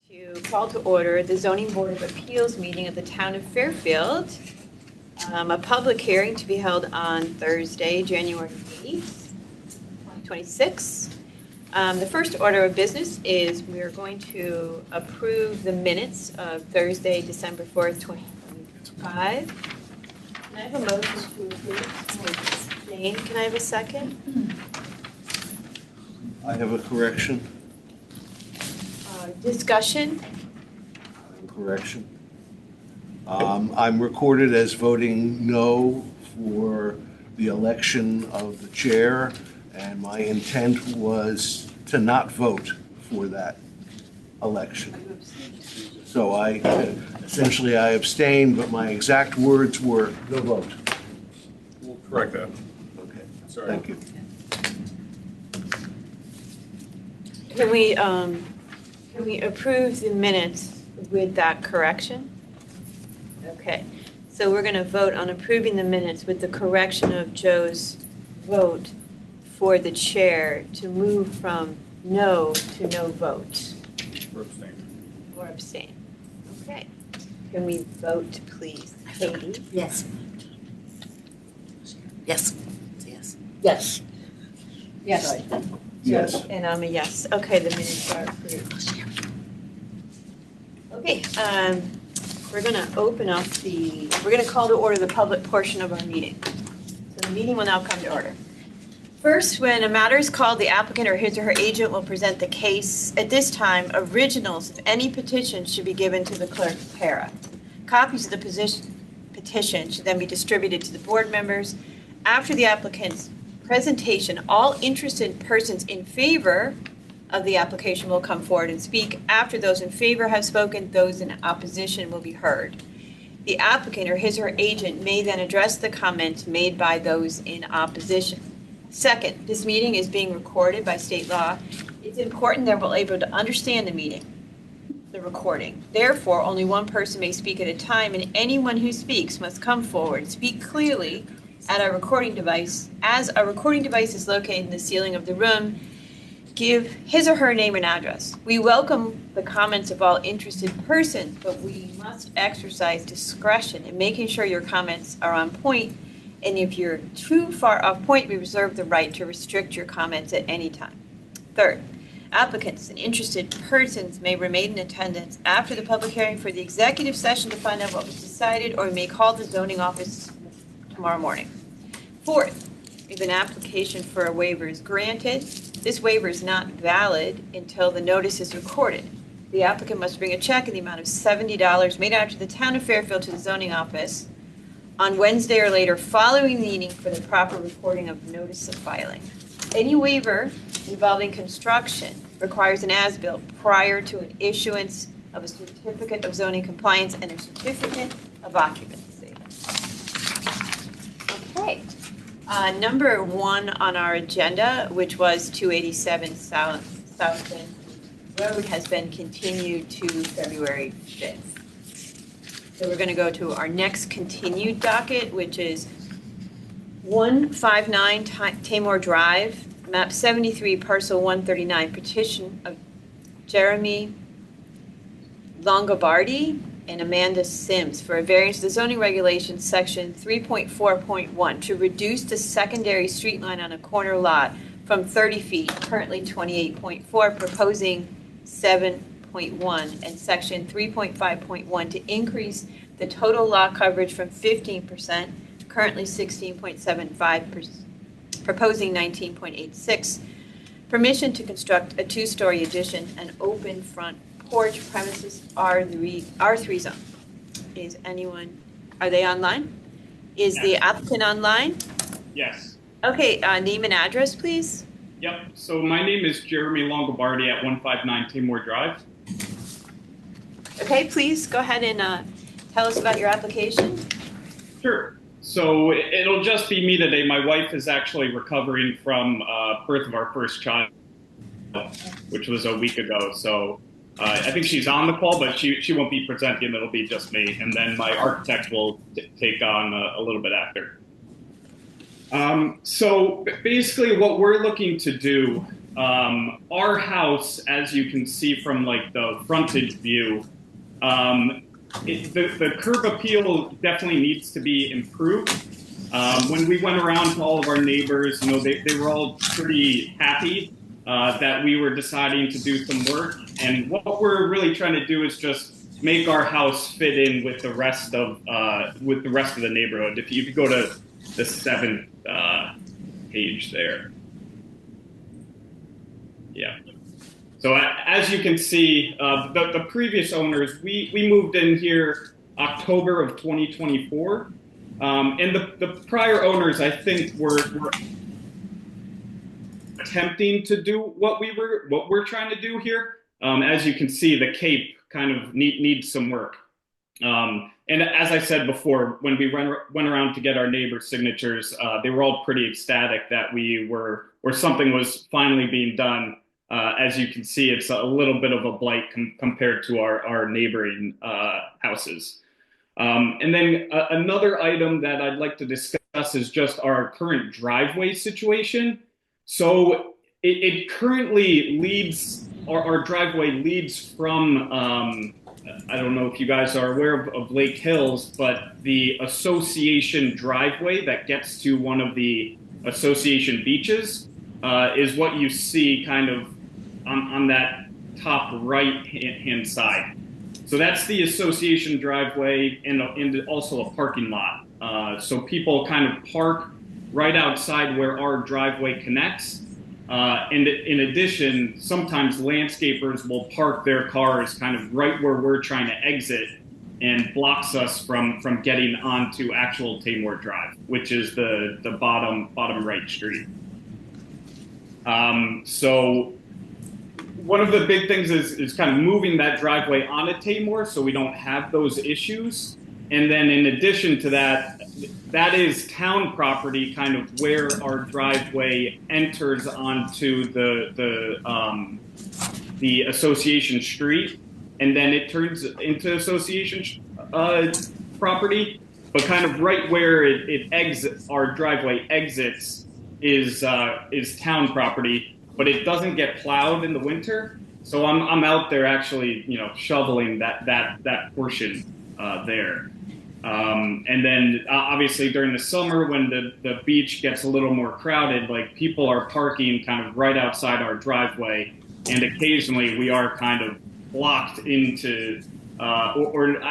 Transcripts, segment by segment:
To call to order the Zoning Board of Appeals meeting of the Town of Fairfield. A public hearing to be held on Thursday, January 8th, 2026. The first order of business is we are going to approve the minutes of Thursday, December 4th, 2025. Can I have a motion to approve? Jane, can I have a second? I have a correction. Discussion? Correction. I'm recorded as voting no for the election of the chair, and my intent was to not vote for that election. So essentially I abstained, but my exact words were no vote. We'll correct that. Okay, Sorry. thank you. Can we approve the minutes with that correction? Okay, so we're going to vote on approving the minutes with the correction of Joe's vote for the chair to move from no to no vote. Or abstain. Or abstain. Okay. Can we vote, please? Katie? Yes. Yes. Yes. Yes. Yes. Yes. And I'm a yes. Okay, the minutes are approved. Okay, we're going to we're going to call to order the public portion of our meeting. So the meeting will now come to order. First, when a matter is called, the applicant or his or her agent will present the case. At this time, originals of any petition should be given to the clerk of para. Copies of the petition should then be distributed to the board members. After the applicant's presentation, all interested persons in favor of the application will come forward and speak. After those in favor have spoken, those in opposition will be heard. The applicant or his or her agent may then address the comments made by those in opposition. Second, this meeting is being recorded by state law. It's important that we're able to understand the recording. Therefore, only one person may speak at a time, and anyone who speaks must come forward, speak clearly at a recording device. As a recording device is located in the ceiling of the room, give his or her name and address. We welcome the comments of all interested persons, but we must exercise discretion in making sure your comments are on point, and if you're too far off point, we reserve the right to restrict your comments at any time. Third, applicants and interested persons may remain in attendance after the public hearing for the executive session to find out what was decided, or may call the zoning office tomorrow morning. Fourth, if an application for a waiver is granted, this waiver is not valid until the notice is recorded. The applicant must bring a check in the amount of $70 made out to the Town of Fairfield to the zoning office on Wednesday or later following the meeting for the proper recording of notice of filing. Any waiver involving construction requires an as-built prior to an issuance of a certificate of zoning compliance and a certificate of occupancy. Okay. Number one on our agenda, which was 287 South Bend Road, has been continued to February 5th. So we're going to go to our next continued docket, which is 159 Tamor Drive, map 73, parcel 139, petition of Jeremy Longobardi and Amanda Sims for a variance to the zoning regulations section 3.4.1 to reduce the secondary street line on a corner lot from 30 feet, currently 28.4, proposing 7.1, and section 3.5.1 to increase the total lot coverage from 15%, currently 16.75%, proposing 19.86. Permission to construct a two-story addition and open front porch, premises R3 zone. Are they online? Is Yes. the applicant online? Yes. Okay, name and address, please. Yep. So my name is Jeremy Longobardi at 159 Tamor Drive. Okay, please go ahead and tell us about your application. Sure. So it'll just be me today. My wife is actually recovering from birth of our first child, which was a week ago. So I think she's on the call, but she won't be presenting. It'll be just me. And then my architect will take on a little bit after. So basically what we're looking to do our house, as you can see from like the frontage view, the curb appeal definitely needs to be improved. When we went around to all of our neighbors, they were all pretty happy that we were deciding to do some work. And what we're really trying to do is just make our house fit in with the rest of the neighborhood. If you go to the 7th page there, yeah. So as you can see, the previous owners, we moved in here October of 2024, and the prior owners, I think, were attempting to do what we're trying to do here. As you can see, the Cape kind of needs some work. And as I said before, when we went around to get our neighbors' signatures, they were all pretty ecstatic that something was finally being done. As you can see, it's a little bit of a blight compared to our neighboring houses. And then another item that I'd like to discuss is just our current driveway situation. So it currently leads, our driveway leads from, I don't know if you guys are aware of Lake Hills, but the association driveway that gets to one of the association beaches is what you see kind of on that top right hand side. So that's the association driveway and also a parking lot. So people kind of park right outside where our driveway connects. And in addition, sometimes landscapers will park their cars kind of right where we're trying to exit and blocks us from getting onto actual Tamor Drive, which is the bottom right street. So one of the big things is kind of moving that driveway onto Tamor so we don't have those issues. And then in addition to that, that is town property, kind of where our driveway enters onto the association street, and then it turns into association property. But kind of right where it exits, our driveway exits, is town property, but it doesn't get plowed in the winter. So I'm out there actually, shoveling that portion there. And then obviously during the summer when the beach gets a little more crowded, like people are parking kind of right outside our driveway, and occasionally we are kind of blocked into, or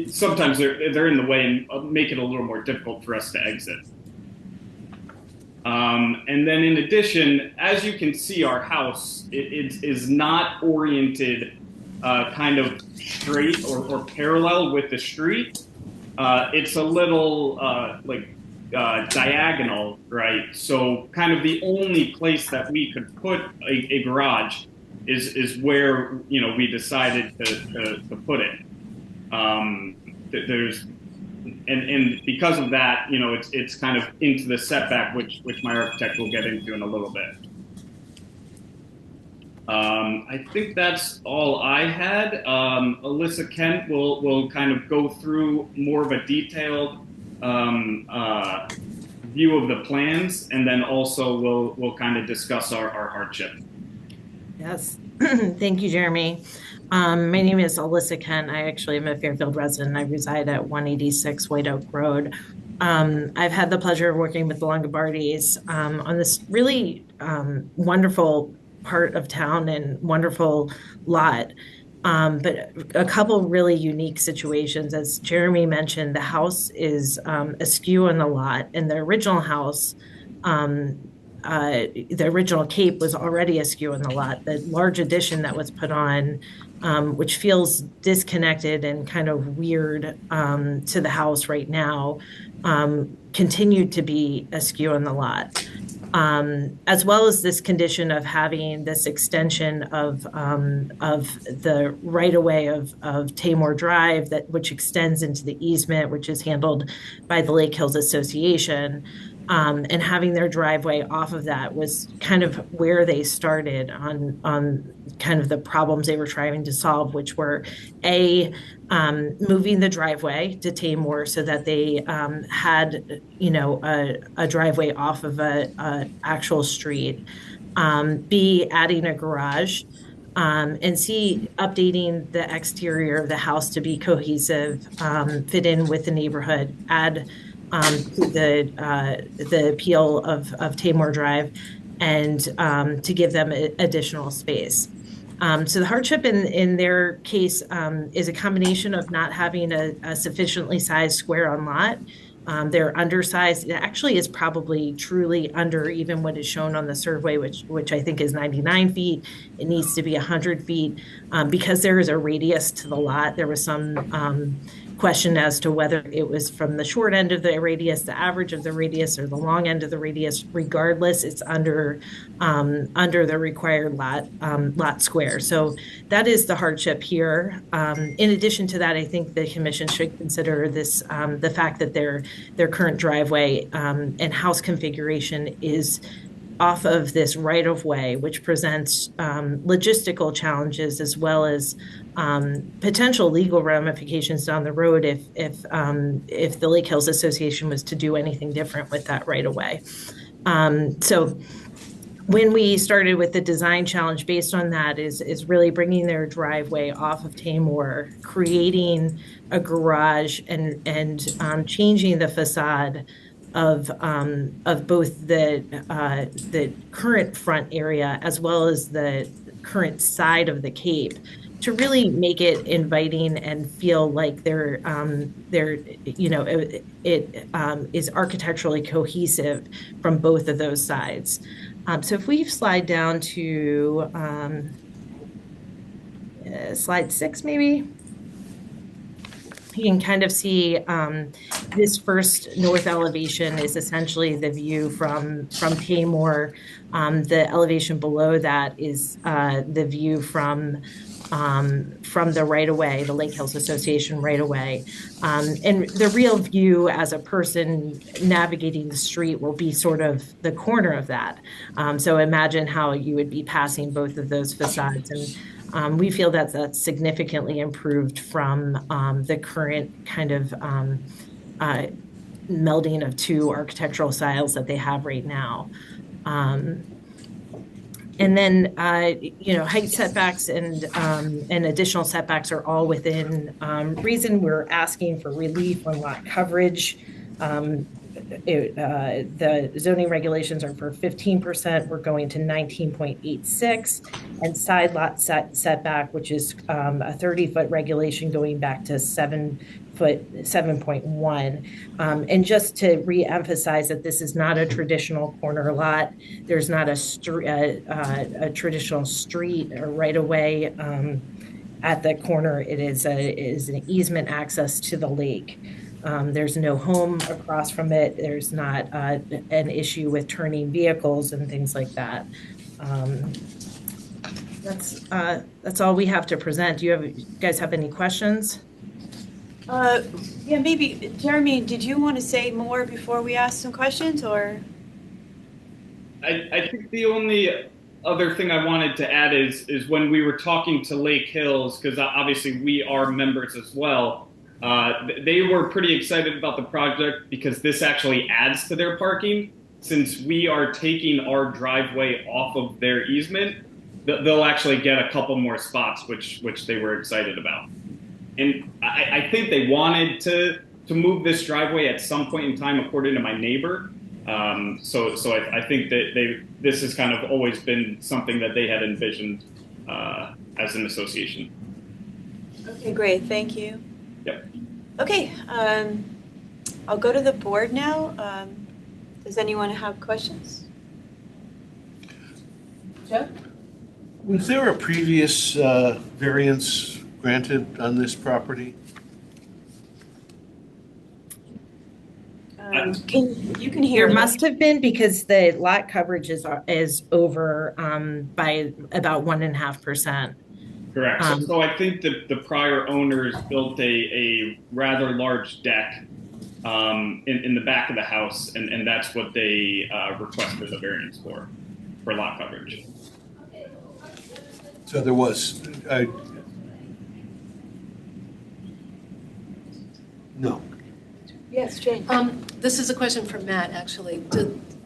sometimes they're in the way and make it a little more difficult for us to exit. And then in addition, as you can see, our house it is not oriented kind of straight or parallel with the street. It's a little diagonal, right? So kind of the only place that we could put a garage is where we decided to put it. And because of that, it's kind of into the setback, which my architect will get into in a little bit. I think that's all I had. Alyssa Kent will kind of go through more of a detailed view of the plans, and then also we'll kind of discuss our hardship. Yes, thank you, Jeremy. My name is Alyssa Kent. I actually am a Fairfield resident. I reside at 186 White Oak Road. I've had the pleasure of working with the Longobardis on this really wonderful part of town and wonderful lot. But a couple really unique situations. As Jeremy mentioned, the house is askew on the lot, and the original house, the original Cape was already askew on the lot. The large addition that was put on, which feels disconnected and kind of weird to the house right now, continued to be askew on the lot. As well as this condition of having this extension of the right-of-way of Tamor Drive, which extends into the easement, which is handled by the Lake Hills Association, and having their driveway off of that was kind of where they started on kind of the problems they were trying to solve, which were moving the driveway to Tamor so that they had a driveway off of a actual street, B, adding a garage, and C, updating the exterior of the house to be cohesive, fit in with the neighborhood, add to the appeal of Tamor Drive, and to give them additional space. So the hardship in their case is a combination of not having a sufficiently sized square on lot. They're undersized. It actually is probably truly under even what is shown on the survey, which I think is 99 feet. It needs to be 100 feet. Because there is a radius to the lot, there was some question as to whether it was from the short end of the radius, the average of the radius, or the long end of the radius. Regardless, it's under the required lot square. So that is the hardship here. In addition to that, I think the commission should consider this the fact that their current driveway and house configuration is off of this right-of-way, which presents logistical challenges as well as potential legal ramifications down the road if the Lake Hills Association was to do anything different with that right-of-way. So when we started with the design challenge based on that is really bringing their driveway off of Tamor, creating a garage and changing the facade of both the current front area as well as the current side of the Cape to really make it inviting and feel like they're is architecturally cohesive from both of those sides. So if we slide down to slide 6, maybe. You can kind of see this first north elevation is essentially the view from Tamor. The elevation below that is the view from the right-of-way, the Lake Hills Association right-of-way. And the real view as a person navigating the street will be sort of the corner of that. So imagine how you would be passing both of those facades. And we feel that that's significantly improved from the current kind of melding of two architectural styles that they have right now. And then, height setbacks and additional setbacks are all within reason. We're asking for relief on lot coverage. The zoning regulations are for 15%. We're going to 19.86, and side lot setback, which is a 30-foot regulation going back to 7.1. And just to re-emphasize that this is not a traditional corner lot. There's not a traditional street or right-of-way at the corner. It is an easement access to the lake. There's no home across from it. There's not an issue with turning vehicles and things like that. That's all we have to present. Do you guys have any questions? Yeah, maybe, Jeremy, did you want to say more before we ask some questions, or? I think the only other thing I wanted to add is when we were talking to Lake Hills, because obviously we are members as well, they were pretty excited about the project because this actually adds to their parking. Since we are taking our driveway off of their easement, they'll actually get a couple more spots, which they were excited about. And I think they wanted to move this driveway at some point in time, according to my neighbor. So I think that this has kind of always been something that they had envisioned as an association. Okay, great. Thank you. Yep. Okay, I'll go to the board now. Does anyone have questions? Joe? Was there a previous variance granted on this property? You can hear There me. must have been, because the lot coverage is over by about 1.5%. Correct. So I think that the prior owners built a rather large deck in the back of the house, and that's what they requested the variance for lot coverage. So there was, no. Yes, Jane. This is a question for Matt, actually.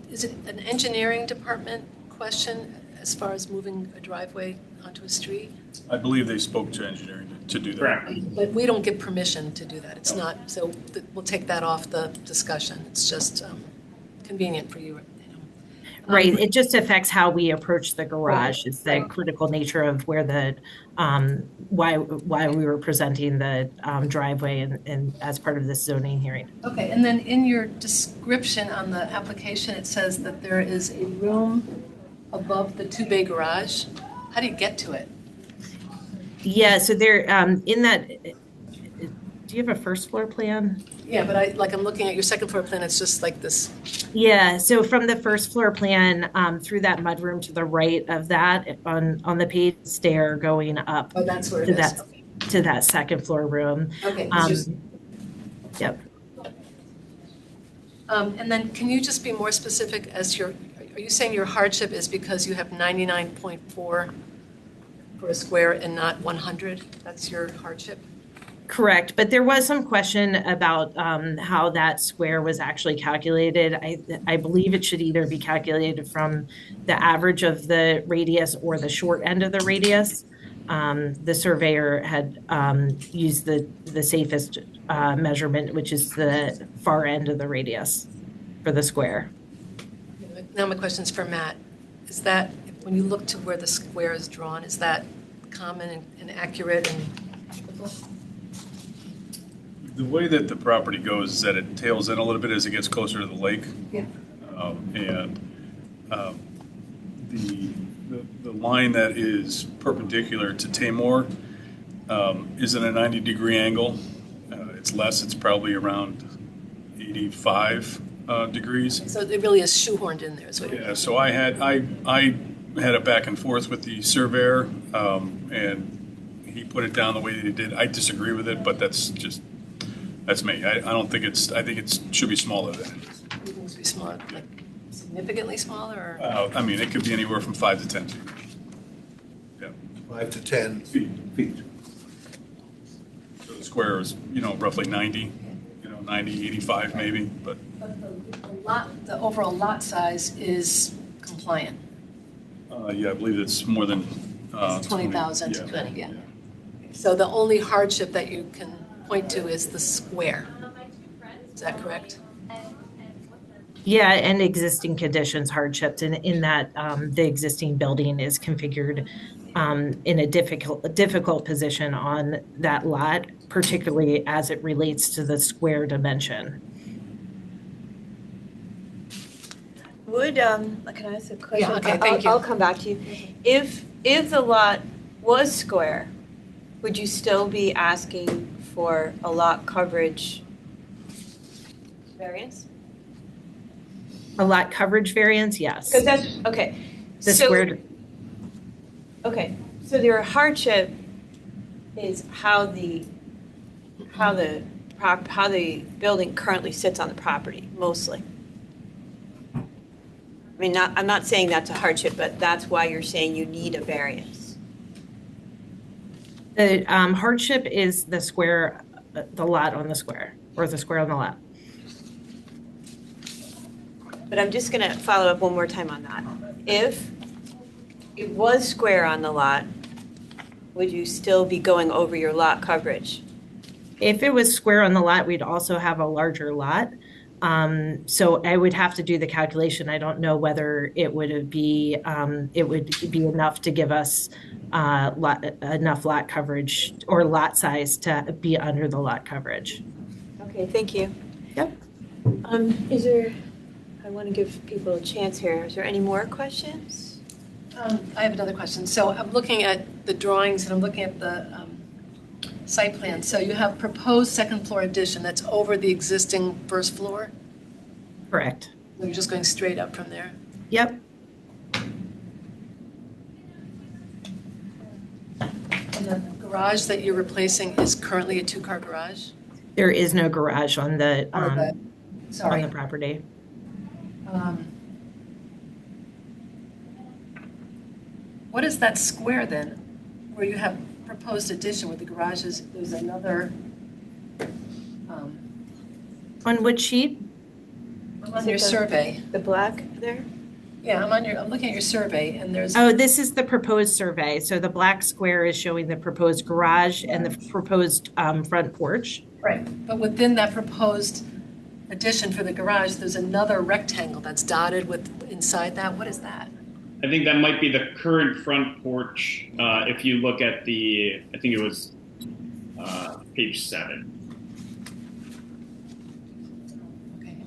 Is it an engineering department question as far as moving a driveway onto a street? I believe they spoke to engineering to do that. Correct. But we don't give permission to do that. It's not, so we'll take that off the discussion. It's just convenient for you, you know. Right, it just affects how we approach the garage. It's the critical nature of where the, why we were presenting the driveway and as part of this zoning hearing. Okay, and then in your description on the application, it says that there is a room above the two-bay garage. How do you get to it? Yeah, so there, in that, do you have a first floor plan? Yeah, but I'm looking at your second floor plan, it's just like this. Yeah, so from the first floor plan, through that mudroom to the right of that, on the paved stair going up Oh, that's where it to is. that, Okay. to that second floor room. Okay. It's just- Yep. And then can you just be more specific as are you saying your hardship is because you have 99.4 for a square and not 100? That's your hardship? Correct, but there was some question about how that square was actually calculated. I believe it should either be calculated from the average of the radius or the short end of the radius. The surveyor had used the safest measurement, which is the far end of the radius for the square. Now my question's for Matt. Is that, when you look to where the square is drawn, is that common and accurate and typical? The way that the property goes is that it tails in a little bit as it gets closer to the lake. Yeah. The line that is perpendicular to Tamor is at a 90-degree angle. It's less, it's probably around 85 degrees. So it really is shoehorned in there, is what you're Yeah, so I had a back and forth with the surveyor, and he put it down the way that he did. I disagree with it, but that's me. I don't think I think it should be smaller than it is. It needs to be smaller, like significantly smaller, or? I mean, it could be anywhere from 5 to 10 feet. Yeah. 5 to 10 Feet. feet. So the square is, roughly 90, 90, 85 maybe, but But the overall lot size is compliant. yeah, I believe it's more than 20,000 to yeah. 20, yeah. So the only hardship that you can point to is the square. Is that correct? Yeah, and existing conditions hardships in that the existing building is configured in a difficult position on that lot, particularly as it relates to the square dimension. Can I ask a question? Yeah, okay, thank you. I'll come back to you. If the lot was square, would you still be asking for a lot coverage variance? A lot coverage variance, yes. Because that's, okay. The So- square, Okay, so your hardship is how the building currently sits on the property, mostly. I mean, I'm not saying that's a hardship, but that's why you're saying you need a variance. the hardship is the square, the lot on the square, or the square on the lot. But I'm just gonna follow up one more time on that. If it was square on the lot, would you still be going over your lot coverage? If it was square on the lot, we'd also have a larger lot. So I would have to do the calculation. I don't know whether it would be enough to give us enough lot coverage or lot size to be under the lot coverage. Okay, thank you. Yep. I want to give people a chance here. Is there any more questions? I have another question. So I'm looking at the drawings and I'm looking at the site plan. So you have proposed second floor addition that's over the existing first floor? Correct. You're just going straight up from there? Yep. And the garage that you're replacing is currently a two-car garage? There is no garage on the Sorry. property. What is that square then, where you have proposed addition with the garages? There's another, On which sheet? on your survey. The black there? Yeah, I'm looking at your survey, and there's, Oh, this is the proposed survey. So the black square is showing the proposed garage and the proposed front porch. right, but within that proposed addition for the garage, there's another rectangle that's dotted with, inside that, what is that? I think that might be the current front porch. If you look at I think it was page 7. Okay.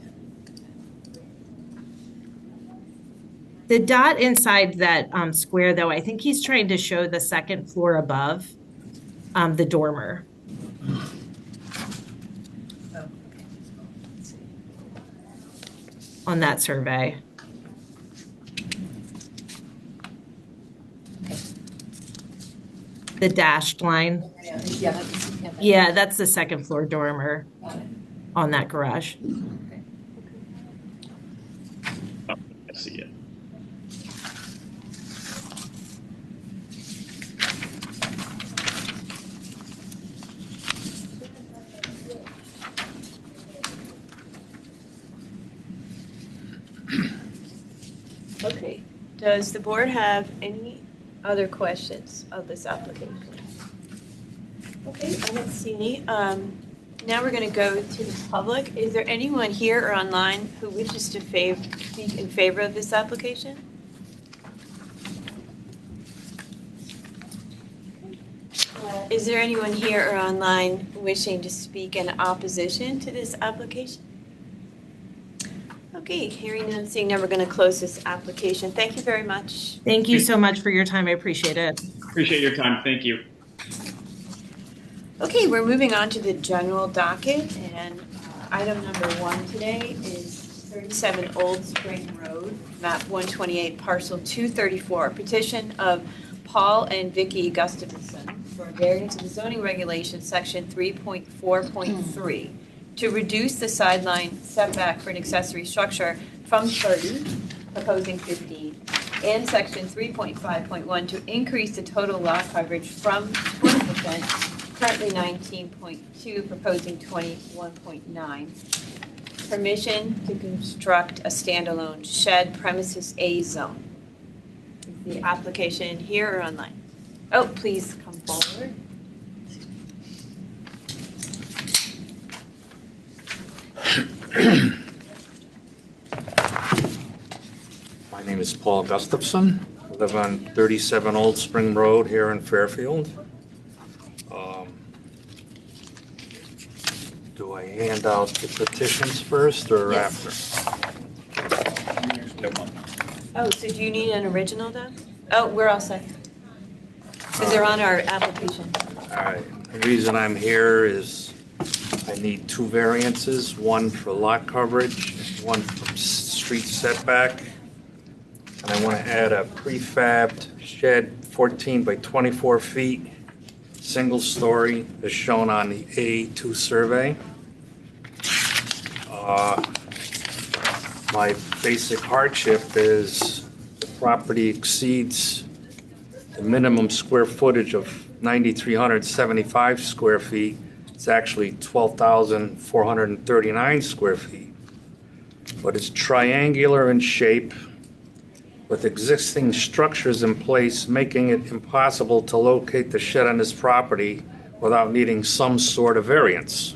The dot inside that square, though, I think he's trying to show the second floor above the dormer. Oh, okay. Let's see. On that survey. The dashed line. Yeah, that's the second floor dormer Got it. on that garage. Okay. Oh, I see it. Okay, does the board have any other questions of this application? Okay, I don't see any. Now we're going to go to the public. Is there anyone here or online who wishes to speak in favor of this application? Is there anyone here or online wishing to speak in opposition to this application? Okay, hearing none, seeing none, we're going to close this application. Thank you very much. Thank you so much for your time. I appreciate it. Appreciate your time. Thank you. Okay, we're moving on to the general docket, and item number 1 today is 37 Old Spring Road, map 128, parcel 234, petition of Paul and Vicky Gustafson for a variance of the zoning regulations, section 3.4.3, to reduce the sideline setback for an accessory structure from 30, proposing 15, and section 3.5.1 to increase the total lot coverage from 20%, currently 19.2, proposing 21.9. Permission to construct a standalone shed premises A zone. Is the application here or online? Oh, please come forward. My name is Paul Gustafson. I live on 37 Old Spring Road here in Fairfield. Do I hand out the petitions first or Yes. after? Oh, so do you need an original then? Oh, we're all set. Because they're on our application. All right. The reason I'm here is I need 2 variances, one for lot coverage, one for street setback. And I want to add a prefabbed shed 14 by 24 feet, single story, as shown on the A2 survey. My basic hardship is the property exceeds the minimum square footage of 9,375 square feet. It's actually 12,439 square feet. But it's triangular in shape with existing structures in place, making it impossible to locate the shed on this property without needing some sort of variance.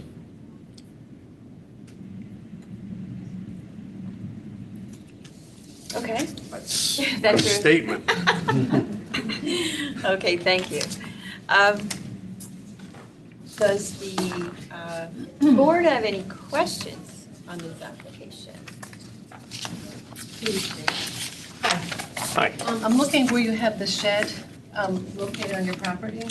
Okay. That's a That's your- statement. Okay, thank you. Does the board have any questions on this application? Hi. I'm looking where you have the shed located on your property.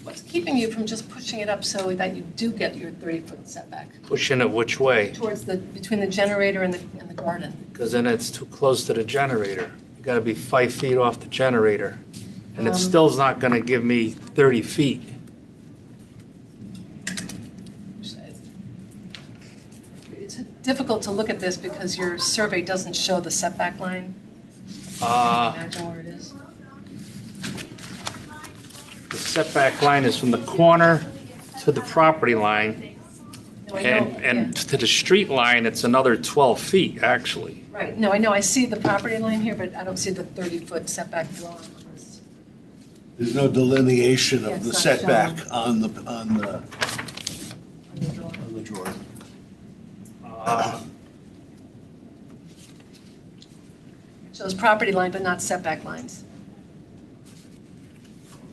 What's keeping you from just pushing it up so that you do get your 30-foot setback Pushing it which way? towards between the generator and the garden? Because then it's too close to the generator. You gotta be 5 feet off the generator. And it still's not gonna give me 30 feet. It's difficult to look at this because your survey doesn't show the setback line. Imagine where it is. The setback line is from the corner to the property line. No, I know, And to the street line, it's another 12 feet, actually. yeah. Right, no, I know, I see the property line here, but I don't see the 30-foot setback drawn. There's no delineation Yeah, of the it's not setback shown. on the on the drawing. on the drawing. Shows property line, but not setback lines.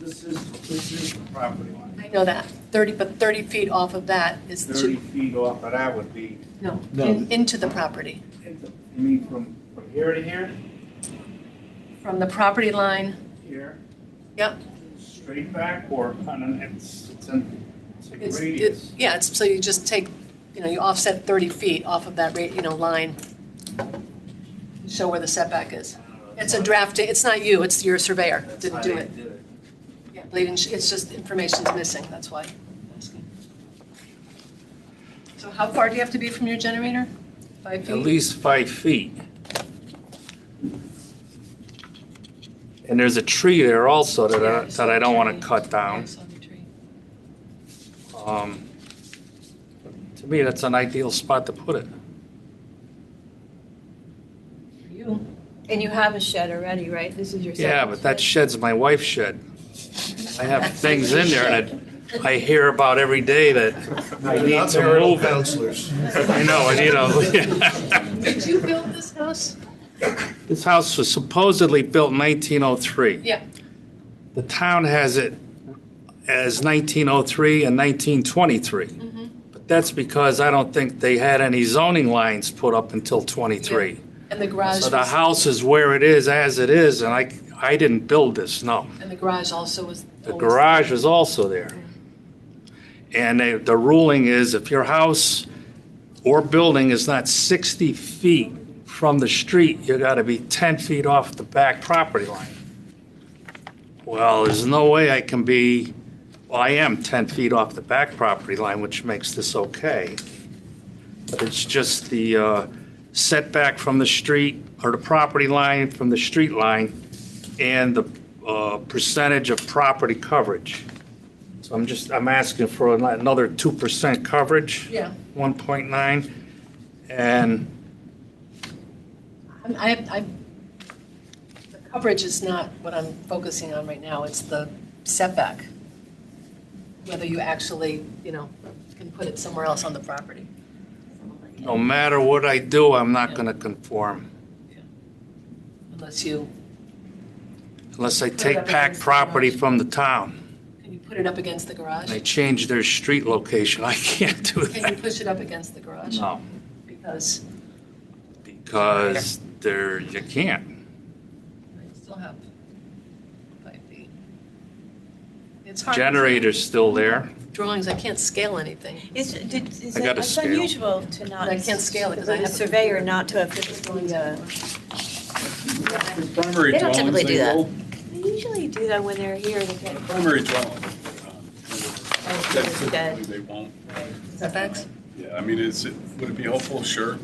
This is the property line. I know that, 30 feet off of that is 30 to, feet off of that would be, no, No. into the property. you mean from here to here? From the property line, Here? yep. Straight back or on an, it's a radius? Yeah, it's, so you just take, you offset 30 feet off of that, line. Show where the setback is. It's a drafting, it's not you, it's your surveyor that didn't do it. Yeah, it's just information's missing, that's why. I'm asking. So how far do you have to be from your generator? 5 feet? At least 5 feet. And there's a tree there also that I don't want to cut Yeah, I down. saw the tree. To me, that's an ideal spot to put it. For you. And you have a shed already, right? This is your second Yeah, but that shed? shed's my wife's shed. I have things in there that I hear about every day that I need Not to marital move it. counselors. I know, I need a, Did you build this house? this house was supposedly built in 1903. Yeah. The town has it as 1903 and 1923. But that's because I don't think they had any zoning lines put up until 23. And the garage So the was, house is where it is as it is, and I didn't build this, no. and the garage also was. The always- garage was also there. And the ruling is if your house or building is not 60 feet from the street, you gotta be 10 feet off the back property line. Well, there's no way I can be, well, I am 10 feet off the back property line, which makes this okay. But it's just the setback from the street, or the property line from the street line, and the percentage of property coverage. So I'm asking for another 2% coverage, Yeah. 1.9, and the coverage is not what I'm focusing on right now, it's the setback. Whether you actually, can put it somewhere else on the property. no matter what I do, I'm not gonna conform. Unless you, Unless I Put it take up back against the property garage. from the town. can you put it up against the garage? They change their street location. I can't do Can you that. push it up against the garage? No, Because because you can't. I still have 5 feet. It's hard. Generator's still there. Drawings, I can't scale anything. Is I got a it's scale. unusual to not. I can't scale it 'cause I for the have- surveyor not to have physically, Primary They don't dwellings, typically do that. will. they usually do that when they're here to get. Primary dwelling. Typically, Okay. they won't. Setbacks? Yeah, I mean, would it be helpful? Sure.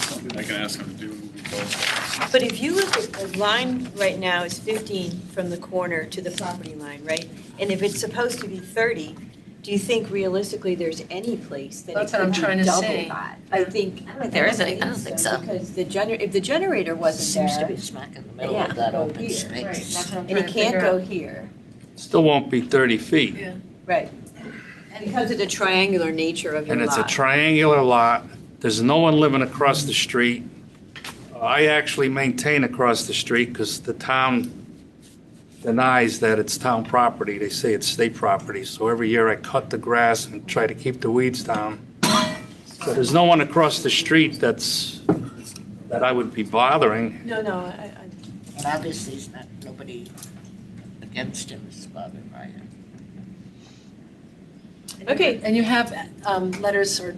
Something I can ask them to do moving forward. But if you look at the line right now is 15 from the corner to the property line, right? And if it's supposed to be 30, do you think realistically there's any place that it That's what I'm could be trying to double say. that? I think. I don't think there is any- I don't think so. Because if the generator wasn't Seems to there, be smack in the middle yeah, of that go open here. space. Right, that's what I'm and trying it to can't figure go out. here, Still won't be 30 feet. Yeah. right? Because of the triangular nature of your And it's a lot. triangular lot. There's no one living across the street. I actually maintain across the street because the town denies that it's town property. They say it's state property. So every year I cut the grass and try to keep the weeds down. So there's no one across the street that I would be bothering. No, And obviously, it's not, nobody against him is bothered by it. Okay. And you have letters or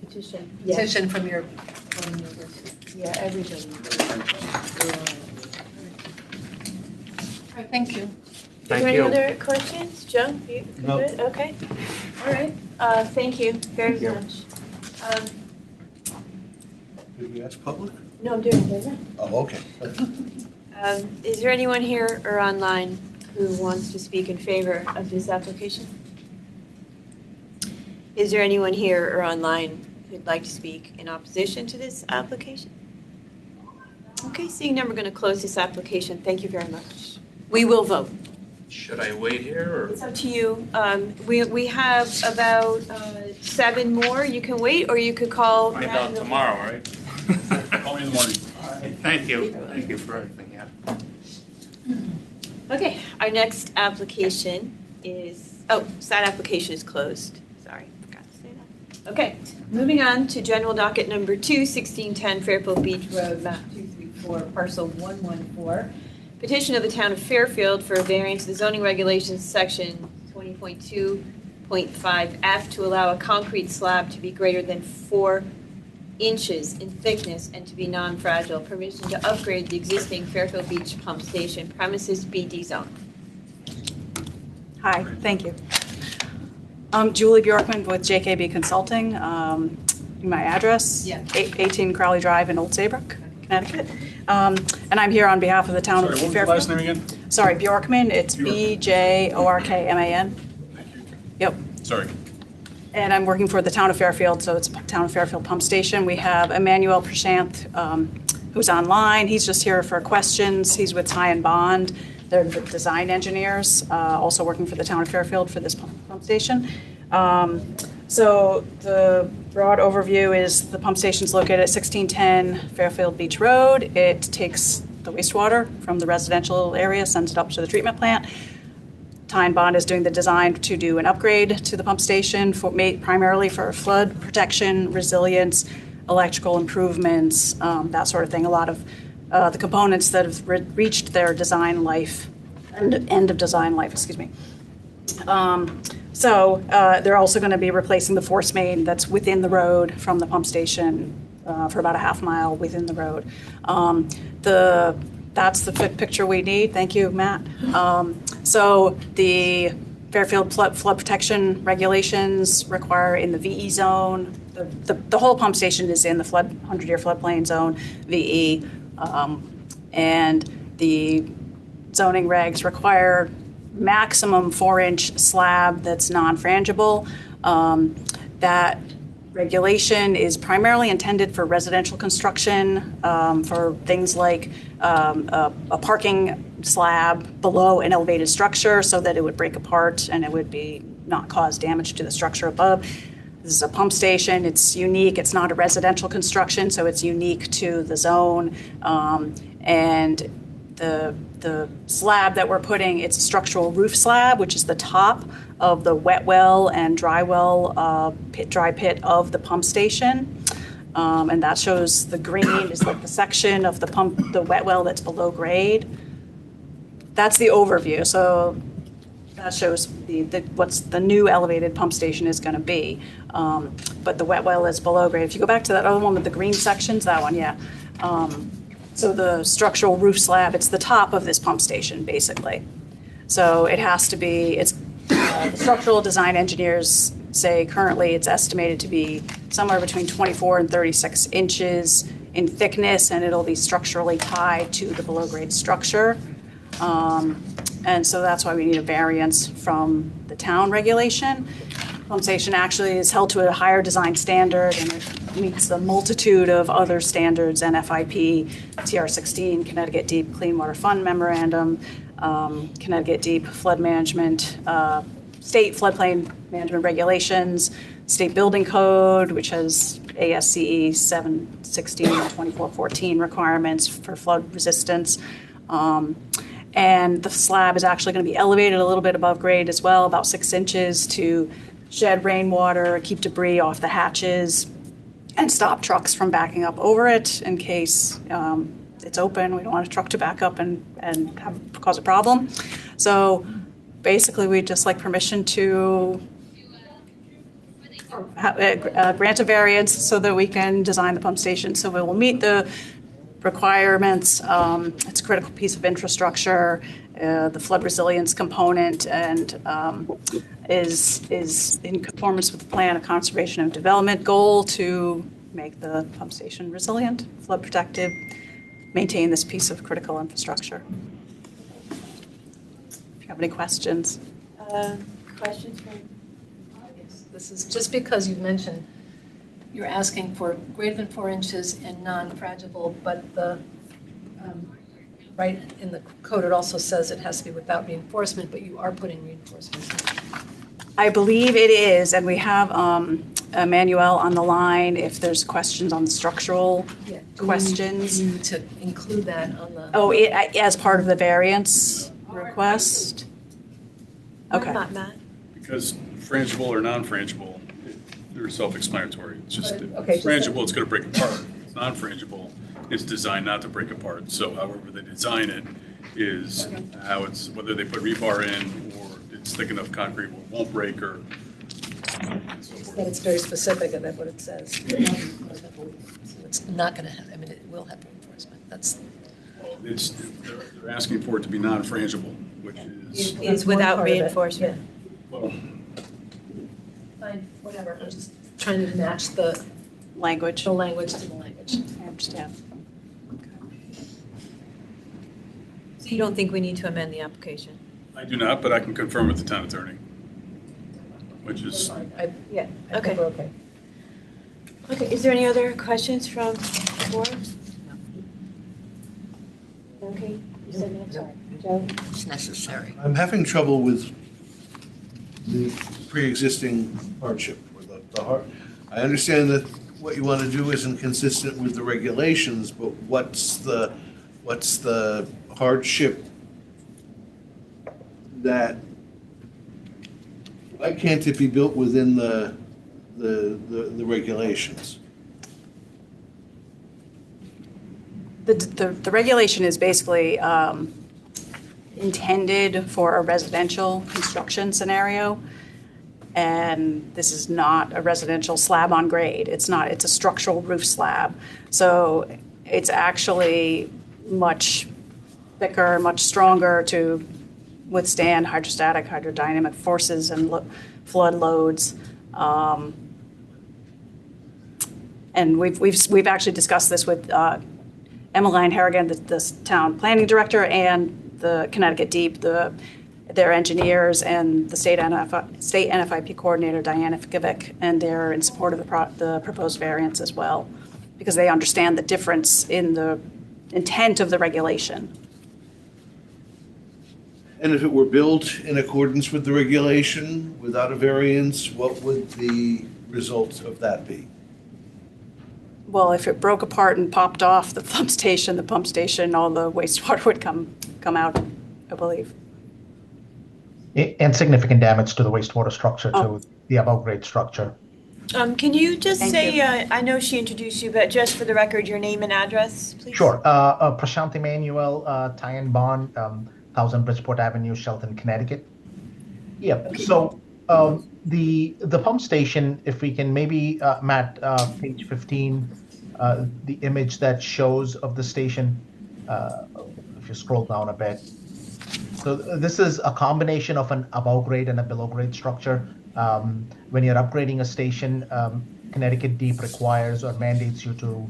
petition. petition from your, Yeah, everybody. all right, thank you. Is Thank there any you. other questions? Joe, you No. good? Okay. All right. Thank you very much. Did we ask public? No, I'm doing it now. Oh, okay. Is there anyone here or online who wants to speak in favor of this application? Is there anyone here or online who'd like to speak in opposition to this application? Okay, seeing none, we're going to close this application. Thank you very much. We will vote. Should I wait here, It's up to you. We have about 7 more. You can wait, or you could call. find out tomorrow, right? Call me in the morning. Thank you for everything, yeah. Okay, our next application is, that application is closed. Sorry, forgot to say that. Okay, moving on to general docket number 2, 1610 Fairfield Beach Road, map 234, parcel 114. Petition of the town of Fairfield for a variance to the zoning regulations section 20.2.5F to allow a concrete slab to be greater than 4 inches in thickness and to be non-fragile. Permission to upgrade the existing Fairfield Beach pump station premises BD zone. Hi, thank you. I'm Julie Bjorkman with JKB Consulting. My address, Yeah. 18 Crowley Drive in Old Saybrook, Connecticut. And I'm here on behalf of the town Sorry, of what was your Fairfield. last name again? Sorry, Bjorkman, it's Bjorkman. Bjorkman. Thank you. Yep. Sorry. And I'm working for the town of Fairfield, so it's town of Fairfield Pump Station. We have Emmanuel Prashanth, who's online. He's just here for questions. He's with Ty and Bond. They're the design engineers, also working for the town of Fairfield for this pump station. So the broad overview is the pump station's located at 1610 Fairfield Beach Road. It takes the wastewater from the residential area, sends it up to the treatment plant. Ty and Bond is doing the design to do an upgrade to the pump station primarily for flood protection, resilience, electrical improvements, that sort of thing. A lot of the components that have reached their design life, end of design life, excuse me. So they're also going to be replacing the force main that's within the road from the pump station for about a half mile within the road. That's the picture we need. Thank you, Matt. So the Fairfield flood protection regulations require in the VE zone. The whole pump station is in the 100-year floodplain zone, VE, and the zoning regs require maximum 4-inch slab that's non-frangible. That regulation is primarily intended for residential construction, for things like a parking slab below an elevated structure so that it would break apart and it would not cause damage to the structure above. This is a pump station. It's unique. It's not a residential construction, so it's unique to the zone. And the slab that we're putting, it's a structural roof slab, which is the top of the wet well and dry well dry pit of the pump station. And that shows the green is like the section of the wet well that's below grade. That's the overview. So that shows what's the new elevated pump station is going to be. But the wet well is below grade. If you go back to that other one with the green sections, that one, yeah. So the structural roof slab, it's the top of this pump station, basically. So it has to be, the structural design engineers say currently it's estimated to be somewhere between 24 and 36 inches in thickness, and it'll be structurally tied to the below-grade structure. And so that's why we need a variance from the town regulation. Pump station actually is held to a higher design standard, and it meets a multitude of other standards, NFIP, TR16, Connecticut Deep Clean Water Fund Memorandum, Connecticut Deep Flood Management, State Floodplain Management Regulations, State Building Code, which has ASCE 716-2414 requirements for flood resistance. And the slab is actually going to be elevated a little bit above grade as well, about 6 inches, to shed rainwater, keep debris off the hatches, and stop trucks from backing up over it in case it's open. We don't want a truck to back up and cause a problem. So basically, we'd just like permission to grant a variance so that we can design the pump station. So we will meet the requirements. It's a critical piece of infrastructure, the flood resilience component, and is in conformance with the plan of conservation and development goal to make the pump station resilient, flood protected, maintain this piece of critical infrastructure. If you have any questions. Questions from This is just because you've mentioned you're asking for greater than 4 inches and non-fragile, but the, right in the code, it also says it has to be without reinforcement, but you are putting reinforcement. I believe it is, and we have Emmanuel on the line if there's questions on structural Yeah. questions. You need to include that on the. Oh, as part of the variance request? Okay. Not Matt. Because frangible or non-frangible, they're self-explanatory. It's just, Okay, if it's just- frangible, it's going to break apart. If it's non-frangible, it's designed not to break apart. So however they design it is how it's, whether they put rebar in or it's thick enough concrete where it won't break or so forth. But it's very specific and that's what it says. So it's not going to have, I mean, it will have reinforcement. That's. Well, it's, they're asking for it to be non-frangible, which is, It's without reinforcement. well, Fine, whatever. I'm just trying to match the Language. language to the language. I understand. So you don't think we need to amend the application? I do not, but I can confirm with the town attorney, which is, Yeah, I Okay. think we're okay. Okay, is there any other questions from the board? Okay, you said no, sorry. Joe? It's necessary. I'm having trouble with the pre-existing hardship or the I understand that what you want to do isn't consistent with the regulations, but what's the hardship that, why can't it be built within the regulations? The regulation is basically intended for a residential construction scenario. And this is not a residential slab on grade. It's not, it's a structural roof slab. So it's actually much thicker, much stronger to withstand hydrostatic, hydrodynamic forces and flood loads. And we've actually discussed this with Emmeline Harrigan, the town planning director, and the Connecticut Deep, their engineers, and the state NFIP coordinator, Diana Fikovic, and they're in support of the proposed variance as well, because they understand the difference in the intent of the regulation. And if it were built in accordance with the regulation, without a variance, what would the result of that be? Well, if it broke apart and popped off the pump station, all the wastewater would come out, I believe. And significant damage to the wastewater structure, Oh. to the above-grade structure. Can you just Thank say, you. I know she introduced you, but just for the record, your name and address, please? Sure. Prashant Emmanuel, Tyan Bond, 1000 Bridgeport Avenue, Shelton, Connecticut. Yeah. So the pump station, if we can maybe, Matt, page 15, the image that shows of the station, if you scroll down a bit. So this is a combination of an above grade and a below grade structure. When you're upgrading a station, Connecticut Deep requires or mandates you to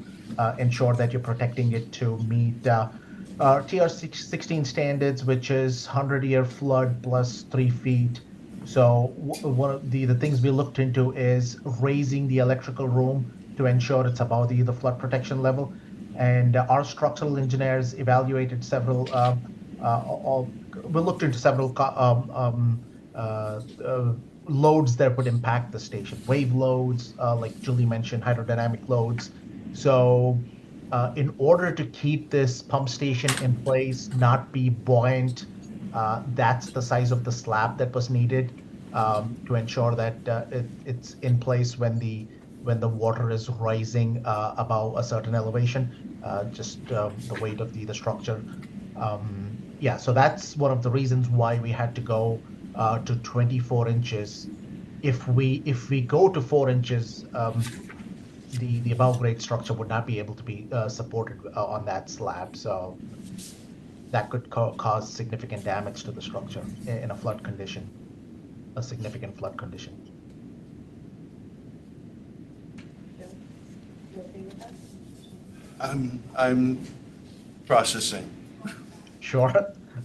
ensure that you're protecting it to meet TR 16 standards, which is 100-year flood plus 3 feet. So one of the things we looked into is raising the electrical room to ensure it's above the flood protection level. And our structural engineers evaluated several, we looked into several loads that would impact the station. Wave loads, like Julie mentioned, hydrodynamic loads. So in order to keep this pump station in place, not be buoyant, that's the size of the slab that was needed to ensure that it's in place when the water is rising above a certain elevation, just the weight of the structure. Yeah, so that's one of the reasons why we had to go to 24 inches. If we go to 4 inches, the above grade structure would not be able to be supported on that slab. So that could cause significant damage to the structure in a flood condition, a significant flood condition. I'm processing. Sure.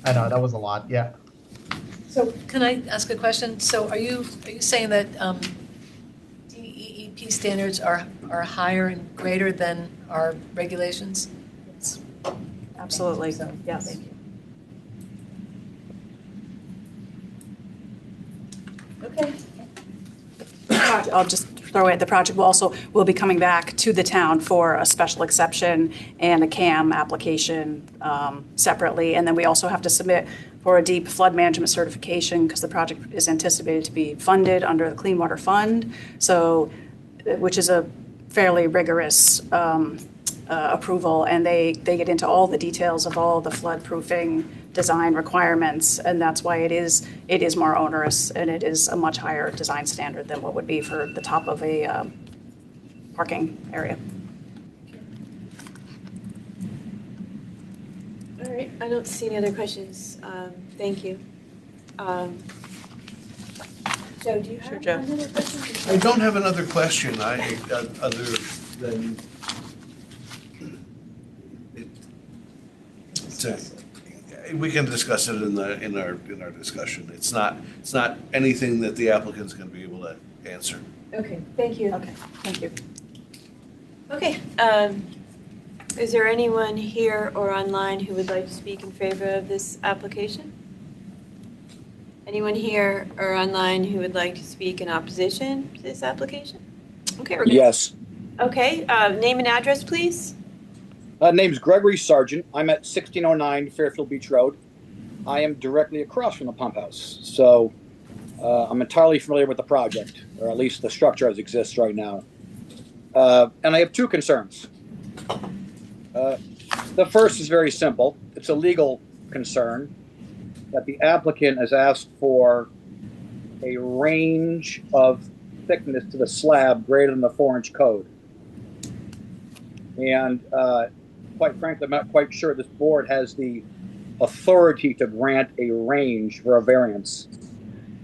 I know, that was a lot, yeah. So can I ask a question? So are you saying that DEP standards are higher and greater than our regulations? Absolutely, So, yes. thank you. Okay. I'll just throw it, the project will be coming back to the town for a special exception and a CAM application separately. And then we also have to submit for a deep flood management certification because the project is anticipated to be funded under the Clean Water Fund. So, which is a fairly rigorous approval, and they get into all the details of all the flood proofing design requirements, and that's why it is more onerous, and it is a much higher design standard than what would be for the top of a parking area. All right, I don't see any other questions. Thank you. Joe, do you have Joe. another question? I don't have another question, other than, we can discuss it in our discussion. It's not anything that the applicant's gonna be able to answer. Okay, thank you. Okay, thank you. Okay, is there anyone here or online who would like to speak in favor of this application? Anyone here or online who would like to speak in opposition to this application? Okay, we're good. Yes. Okay, name and address, please. Name's Gregory Sargent. I'm at 1609 Fairfield Beach Road. I am directly across from the pump house. So I'm entirely familiar with the project, or at least the structure as it exists right now. And I have two concerns. The first is very simple. It's a legal concern that the applicant has asked for a range of thickness to the slab greater than the 4-inch code. And quite frankly, I'm not quite sure this board has the authority to grant a range for a variance.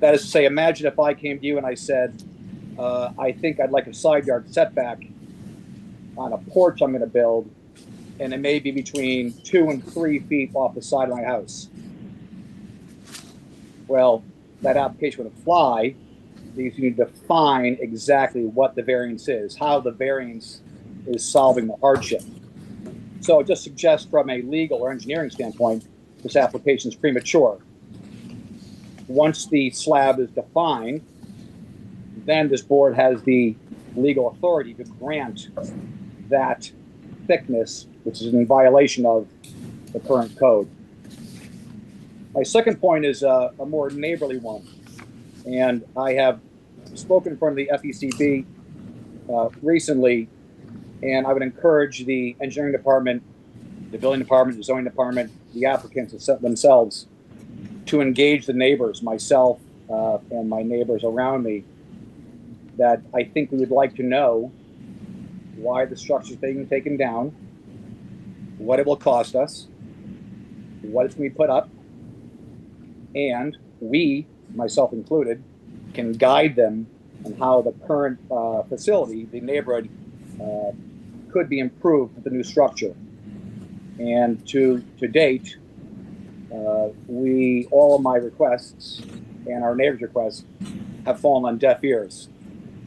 That is to say, imagine if I came to you and I said, I think I'd like a side yard setback on a porch I'm going to build, and it may be between 2 and 3 feet off the side of my house. Well, that application would apply because you need to define exactly what the variance is, how the variance is solving the hardship. So I just suggest from a legal or engineering standpoint, this application is premature. Once the slab is defined, then this board has the legal authority to grant that thickness, which is in violation of the current code. My second point is a more neighborly one. And I have spoken in front of the FECB recently, and I would encourage the engineering department, the building department, the zoning department, the applicants themselves to engage the neighbors, myself and my neighbors around me, that I think we would like to know why the structure is being taken down, what it will cost us, what it's going to be put up, and we, myself included, can guide them on how the current facility, the neighborhood, could be improved with the new structure. And to date, all of my requests and our neighbors' requests have fallen on deaf ears.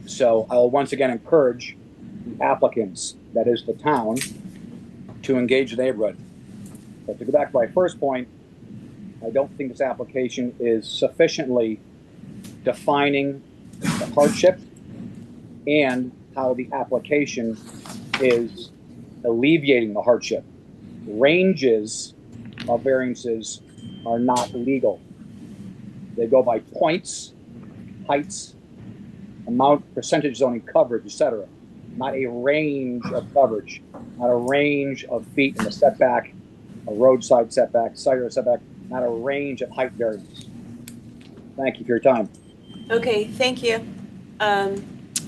So I will once again encourage the applicants, that is the town, to engage the neighborhood. But to go back to my first point, I don't think this application is sufficiently defining the hardship and how the application is alleviating the hardship. Ranges of variances are not legal. They go by points, heights, amount, percentage zoning coverage, etc. Not a range of coverage, not a range of feet in the setback, a roadside setback, side yard setback, not a range of height variance. Thank you for your time. Okay, thank you.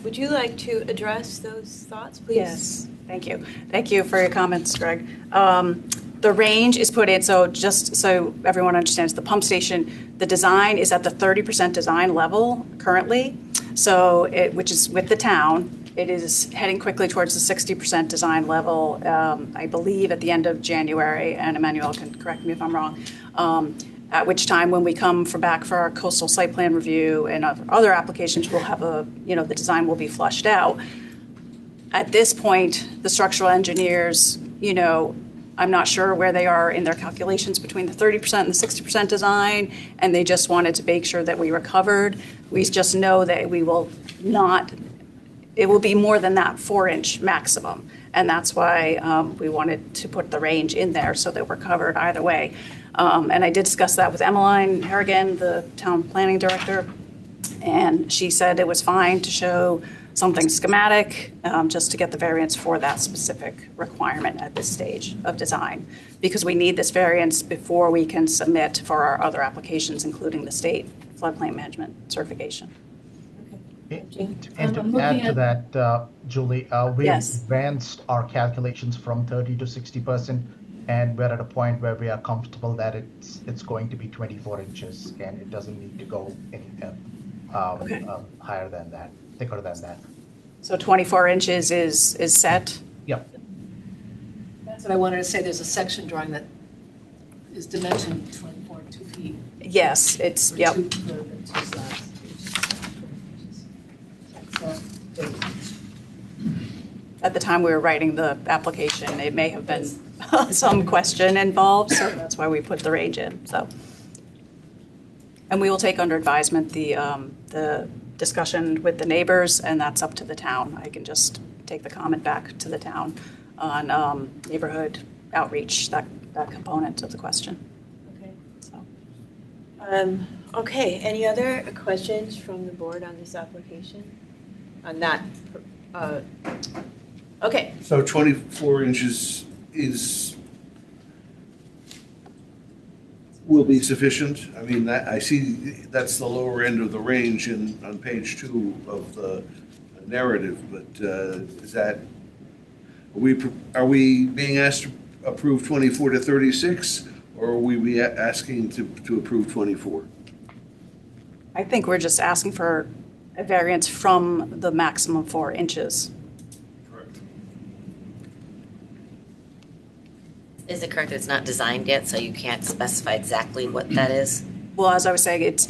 Would you like to address those thoughts, please? Yes, thank you. Thank you for your comments, Greg. The range is put in, so just so everyone understands, the pump station, the design is at the 30% design level currently, so which is with the town. It is heading quickly towards the 60% design level, I believe at the end of January, and Emmanuel can correct me if I'm wrong. at which time when we come back for our coastal site plan review and other applications, we'll have the design will be flushed out. At this point, the structural engineers, I'm not sure where they are in their calculations between the 30% and the 60% design, and they just wanted to make sure that we were covered. We just know that it will be more than that 4-inch maximum. And that's why we wanted to put the range in there so that we're covered either way. And I did discuss that with Emmeline Harrigan, the town planning director, and she said it was fine to show something schematic just to get the variance for that specific requirement at this stage of design, because we need this variance before we can submit for our other applications, including the state floodplain management certification. And to add to that, Julie, we Yes. advanced our calculations from 30 to 60%, and we're at a point where we are comfortable that it's going to be 24 inches, and it doesn't need to go any higher than that, thicker than that. So 24 inches is set? Yep. That's what I wanted to say. There's a section drawing that is dimensioned 24, 2 feet. Yes, it's, for yep. two- for the two slabs. At the time we were writing the application, it may have been some question involved, so that's why we put the range in, so. And we will take under advisement the discussion with the neighbors, and that's up to the town. I can just take the comment back to the town on neighborhood outreach, that component of the question. Okay. So. Okay, any other questions from the board on this application? On that, okay, So 24 inches will be sufficient? I mean, I see that's the lower end of the range on page 2 of the narrative, but is that, are we being asked to approve 24 to 36, or are we asking to approve 24? I think we're just asking for a variance from the maximum 4 inches. Correct. Is it correct that it's not designed yet, so you can't specify exactly what that is? Well, as I was saying, it's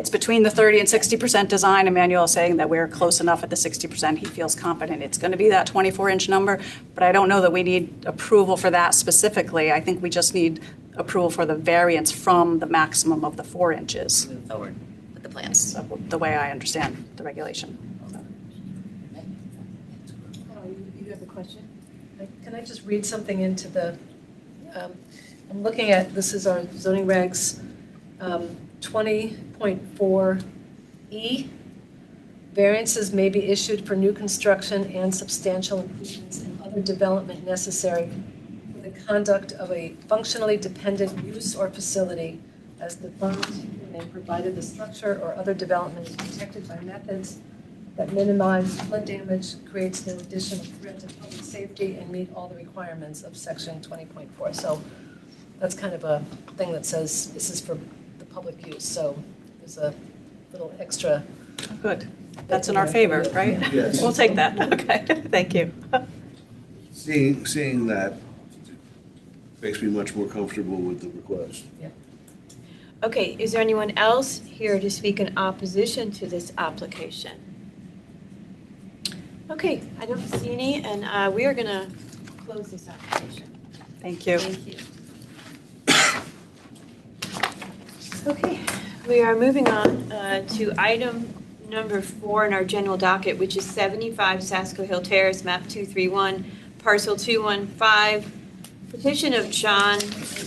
between the 30 and 60% design. Emmanuel is saying that we're close enough at the 60%. He feels confident it's going to be that 24-inch number, but I don't know that we need approval for that specifically. I think we just need approval for the variance from the maximum of the 4 inches. Move forward with the plans. That's the way I understand the regulation. You have a question? Can I just read something into the, I'm looking at, this is our zoning regs, 20.4E. Variances may be issued for new construction and substantial improvements and other development necessary for the conduct of a functionally dependent use or facility as defined and provided the structure or other development is protected by methods that minimize flood damage, creates no additional threat to public safety, and meet all the requirements of section 20.4. So that's kind of a thing that says this is for the public use. So there's a little extra. Good. That's in our favor, right? Yes. We'll take that. Okay, thank you. Seeing that makes me much more comfortable with the request. okay, is there anyone else here to speak in opposition to this application? Okay, I don't see any, and we are gonna close this application. Thank you. Thank you. Okay, we are moving on to item number 4 in our general docket, which is 75 Sasko Hill Terrace, map 231, parcel 215. Petition of John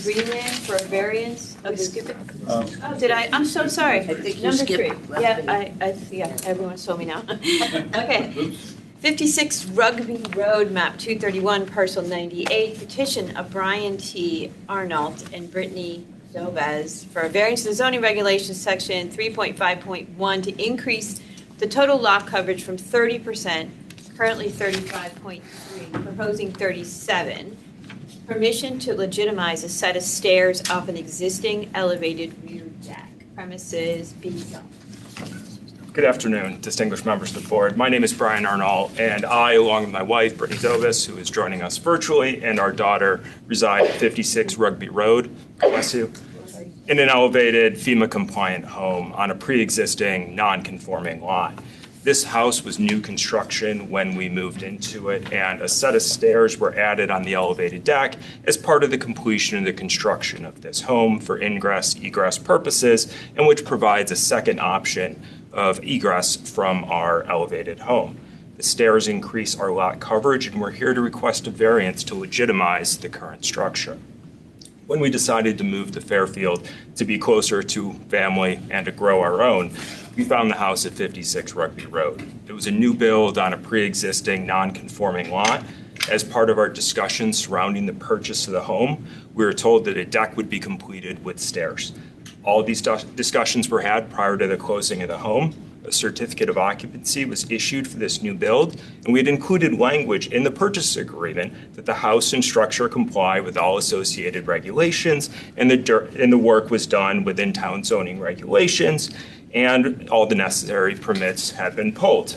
Greenland for a variance of the. Oh, did I? I'm so sorry. I think you Number skipped 3. Yeah, yeah, everyone saw me now. Okay. 56 Rugby Road, map 231, parcel 98. Petition of Brian T. Arnault and Brittany Zobez for a variance to the zoning regulations section 3.5.1 to increase the total lot coverage from 30%, currently 35.3, proposing 37. Permission to legitimize a set of stairs off an existing elevated rear deck. Premises B zone. Good afternoon, distinguished members of the board. My name is Brian Arnault, and I, along with my wife, Brittany Zobis, who is joining us virtually, and our daughter reside at 56 Rugby Road. Bless you. in an elevated FEMA-compliant home on a pre-existing non-conforming lot. This house was new construction when we moved into it, and a set of stairs were added on the elevated deck as part of the completion of the construction of this home for ingress, egress purposes, and which provides a second option of egress from our elevated home. The stairs increase our lot coverage, and we're here to request a variance to legitimize the current structure. When we decided to move to Fairfield to be closer to family and to grow our own, we found the house at 56 Rugby Road. It was a new build on a pre-existing non-conforming lot. As part of our discussions surrounding the purchase of the home, we were told that a deck would be completed with stairs. All of these discussions were had prior to the closing of the home. A certificate of occupancy was issued for this new build, and we had included language in the purchase agreement that the house and structure comply with all associated regulations, and the work was done within town zoning regulations, and all the necessary permits had been pulled.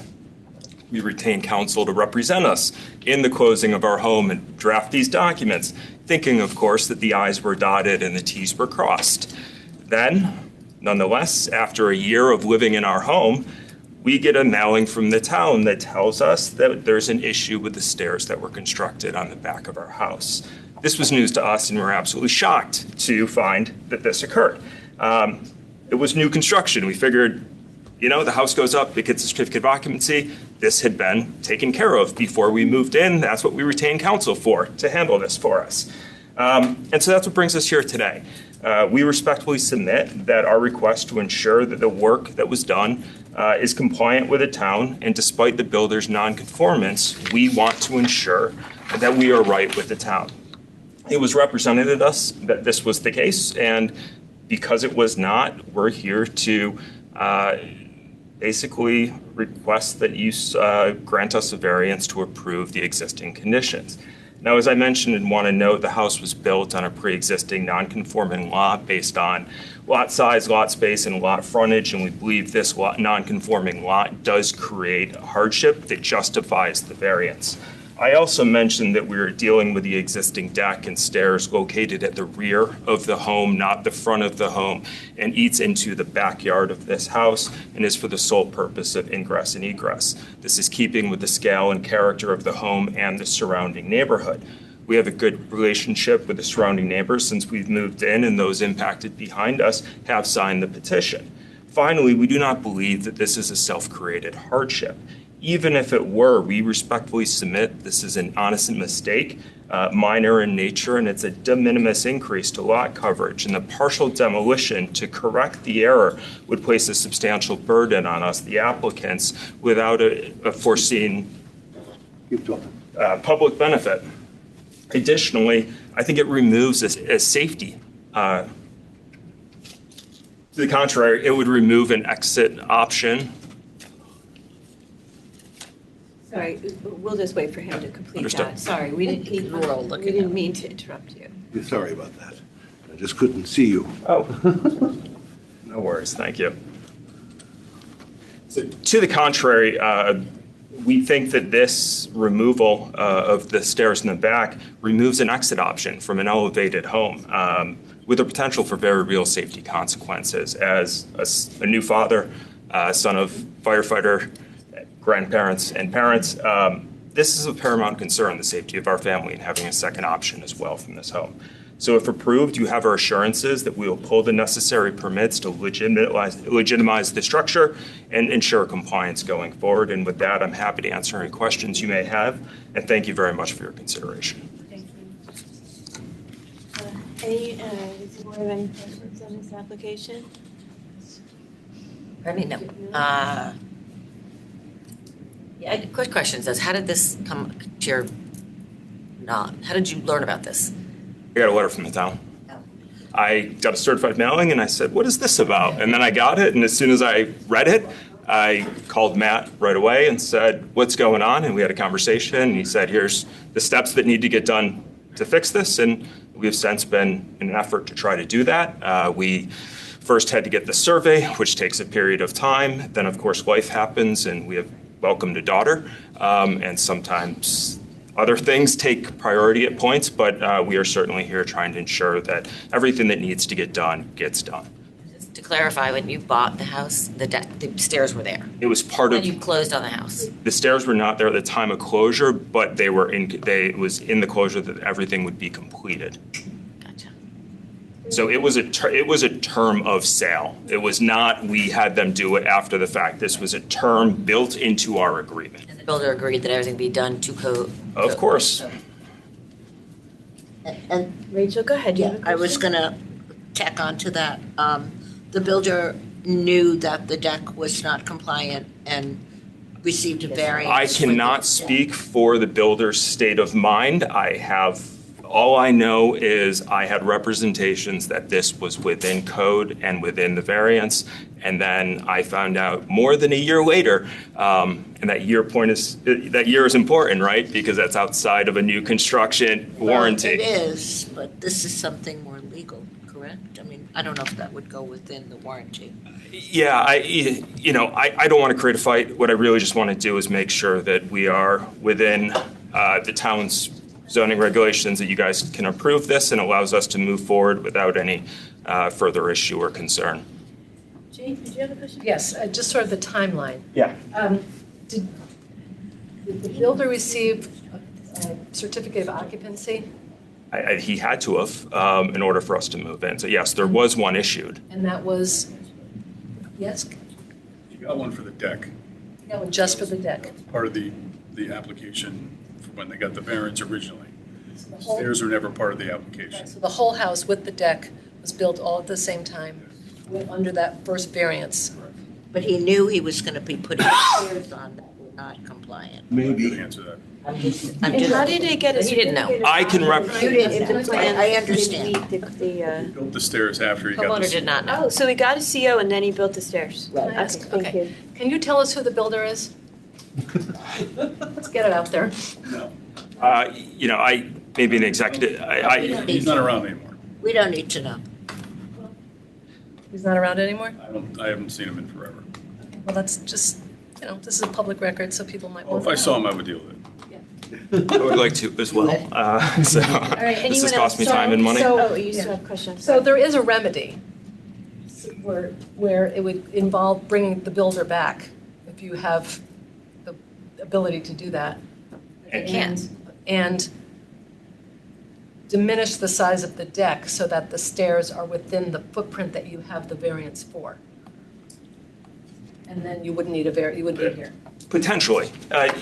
We retained counsel to represent us in the closing of our home and draft these documents, thinking, of course, that the I's were dotted and the T's were crossed. Then, nonetheless, after a year of living in our home, we get a mailing from the town that tells us that there's an issue with the stairs that were constructed on the back of our house. This was news to us, and we were absolutely shocked to find that this occurred. It was new construction. We figured, the house goes up, it gets a certificate of occupancy. This had been taken care of before we moved in. That's what we retained counsel for, to handle this for us. And so that's what brings us here today. We respectfully submit that our request to ensure that the work that was done is compliant with the town, and despite the builder's nonconformance, we want to ensure that we are right with the town. It was represented to us that this was the case, and because it was not, we're here to basically request that you grant us a variance to approve the existing conditions. Now, as I mentioned and want to note, the house was built on a pre-existing non-conforming lot based on lot size, lot space, and lot frontage, and we believe this non-conforming lot does create a hardship that justifies the variance. I also mentioned that we are dealing with the existing deck and stairs located at the rear of the home, not the front of the home, and eats into the backyard of this house and is for the sole purpose of ingress and egress. This is keeping with the scale and character of the home and the surrounding neighborhood. We have a good relationship with the surrounding neighbors since we've moved in, and those impacted behind us have signed the petition. Finally, we do not believe that this is a self-created hardship. Even if it were, we respectfully submit this is an honest mistake, minor in nature, and it's a de minimis increase to lot coverage. And the partial demolition to correct the error would place a substantial burden on us, the applicants, without a foreseen public benefit. Additionally, I think it removes a safety. To the contrary, it would remove an exit option. Sorry, we'll just wait for him to complete Understood. that. Sorry, we didn't mean to interrupt you. Sorry about that. I just couldn't see you. Oh, no worries. Thank you. So, to the contrary, we think that this removal of the stairs in the back removes an exit option from an elevated home with the potential for very real safety consequences. As a new father, son of firefighter, grandparents, and parents, this is of paramount concern, the safety of our family, and having a second option as well from this home. So if approved, you have our assurances that we will pull the necessary permits to legitimize the structure and ensure compliance going forward. And with that, I'm happy to answer any questions you may have, and thank you very much for your consideration. Thank you. Does the board have any questions on this application? I mean, no. Yeah, quick question says, how did this come to your, how did you learn about this? I got a letter from the town. I got a certified mailing, and I said, what is this about? And then I got it, and as soon as I read it, I called Matt right away and said, what's going on? And we had a conversation, and he said, here's the steps that need to get done to fix this, and we have since been in an effort to try to do that. We first had to get the survey, which takes a period of time. Then, of course, life happens, and we have welcomed a daughter, and sometimes other things take priority at points, but we are certainly here trying to ensure that everything that needs to get done gets done. Just to clarify, when you bought the house, the stairs were there. It was part When of, you closed on the house. the stairs were not there at the time of closure, but it was in the closure that everything would be completed. Gotcha. So it was a term of sale. It was not, we had them do it after the fact. This was a term built into our agreement. And the builder agreed that everything be done to code. Of course. And Rachel, go ahead. Do you have a I was question? gonna tack on to that. The builder knew that the deck was not compliant and received a variance. I for the cannot deck. speak for the builder's state of mind. All I know is I had representations that this was within code and within the variance. And then I found out more than a year later, and that year is important, right? Because that's outside of a new construction warranty. Well, it is, but this is something more legal, correct? I mean, I don't know if that would go within the warranty. Yeah, I don't want to create a fight. What I really just want to do is make sure that we are within the town's zoning regulations, that you guys can approve this and allows us to move forward without any further issue or concern. Jane, did you have a question? Yes, just sort of the timeline. Yeah. Did the builder receive a certificate of occupancy? He had to have in order for us to move in. So yes, there was one issued. And that was, yes, You got one for the deck, just for the deck? part of the application for when they got the variance originally. The whole- Stairs were never part of the application. So the whole house with the deck was built all at the same time, under that first variance? But he knew he was gonna be putting stairs on that were not compliant. Maybe. Answer that. I'm just. And how did they get a He didn't know. certificate of I can rep- occupancy if the plans I didn't understand. meet the, Built the stairs after he got Homeowner the. did not know. Oh, so he got a CO and then he built the stairs? Right. Okay, thank you. Can you tell us who the builder is? Let's get it out there. No, Maybe an executive. he's not around anymore. We don't need to know. He's not around anymore? I haven't seen him in forever. Well, that's just, this is a public record, so people might Well, want if to I know. saw him, I would deal with it. I would like to as well. So All right, this anyone has cost me else? time and money. Oh, you still have questions? So there is a remedy where it would involve bringing the builder back, if you have the ability to do that. They can't. And diminish the size of the deck so that the stairs are within the footprint that you have the variance for. And then you wouldn't need you wouldn't be here. Potentially,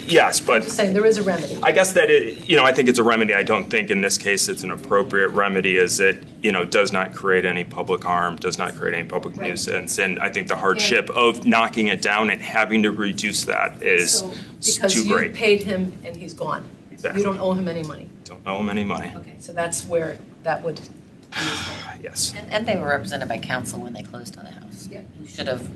yes, but Just saying, there is a remedy. I guess that I think it's a remedy. I don't think in this case it's an appropriate remedy, as it, does not create any public harm, does not create any public nuisance. And I think the hardship of knocking it down and having to reduce that is Because too you great. paid him and he's gone. Exactly. You don't owe him any money. Don't owe him any money. Okay, so that's where that would, Yes. And they were represented by counsel when they closed on the house. Yeah. You should have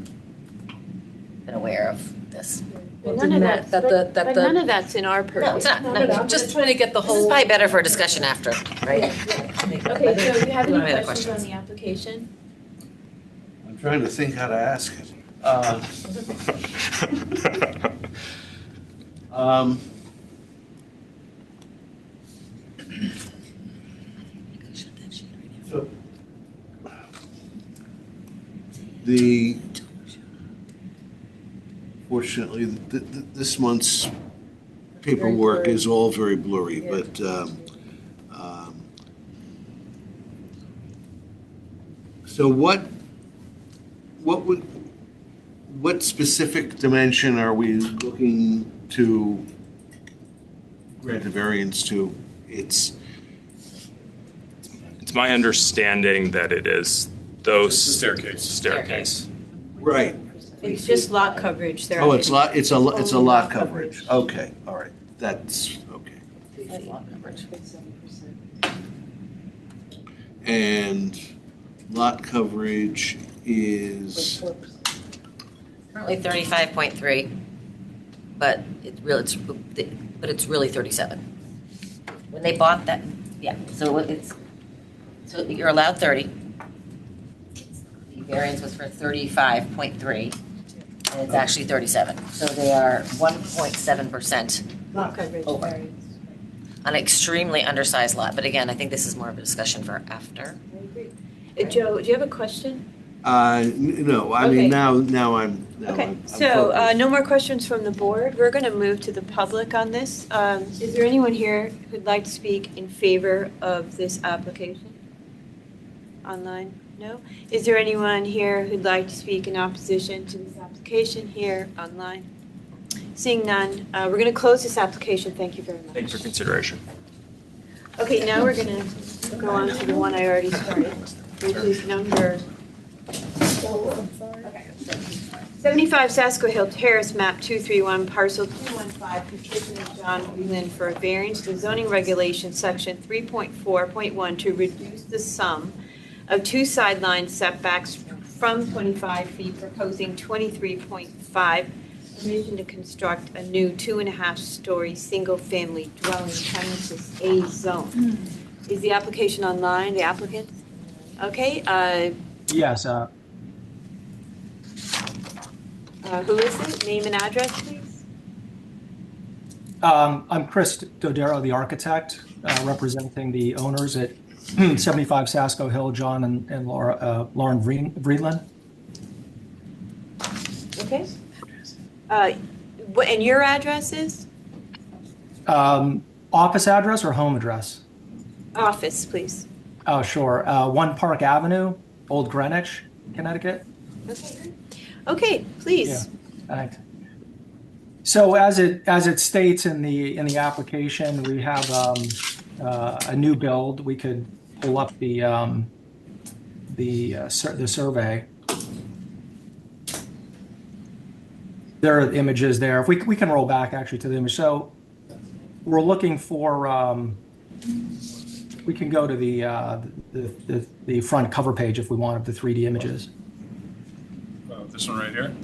been aware of this. But none of That that, the- but none of that's in our purview. No, it's not. No. I'm just trying to get the This is whole. probably better for a discussion after, right? Okay, so you have Do any other questions on the application? I'm trying to think how to ask it. So, fortunately, this month's paperwork is all very blurry, but so what specific dimension are we looking to grant a variance to? It's my understanding that it is those It's the staircase. Right. It's just lot coverage. There Oh, are- it's a only lot coverage. Okay, all right. That's, okay. And lot coverage is, Currently 35.3, but it's really 37. When they bought that, yeah, so you're allowed 30. The variance was for 35.3, and it's actually 37. So they are 1.7%. Lot coverage Over. variance. on an extremely undersized lot. But again, I think this is more of a discussion for after. I agree. Joe, do you have a question? No, I Okay. mean, now I'm. Okay, I'm so focused. no more questions from the board. We're going to move to the public on this. Is there anyone here who'd like to speak in favor of this application? Online? No? Is there anyone here who'd like to speak in opposition to this application here online? Seeing none, we're going to close this application. Thank you very much. Thanks for consideration. Okay, now we're going to go on to the one I already started, which is number 75 Sasko Hill Terrace, map 231, parcel 215, petition of John Whelan for a variance to zoning regulation, section 3.4.1, to reduce the sum of two sideline setbacks from 25 feet, proposing 23.5, permission to construct a new 2.5-story single-family dwelling premises A zone. Is the application online, the applicant? Okay, Yes, who is it? Name and address, please. I'm Chris Dodero, the architect, representing the owners at 75 Sasko Hill, John and Lauren Vreeland. Okay. And your address is? Office address or home address? Office, please. Oh, sure. 1 Park Avenue, Old Greenwich, Connecticut. Okay. Okay, please. Yeah, thanks. So as it states in the application, we have a new build. We could pull up the survey. There are images there. If we can roll back actually to the image. So we're looking for. We can go to the front cover page if we want of the 3D images. This one right here?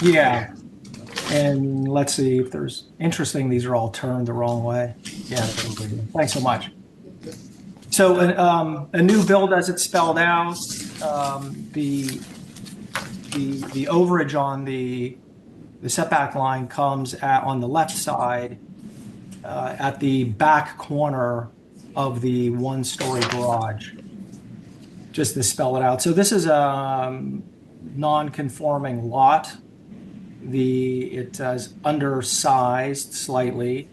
Yeah. And let's see if there's, interesting, these are all turned the wrong way. Yeah, thanks so much. So a new build as it's spelled out, the overage on the setback line comes on the left side at the back corner of the 1-story garage, just to spell it out. So this is a non-conforming lot. It is undersized slightly,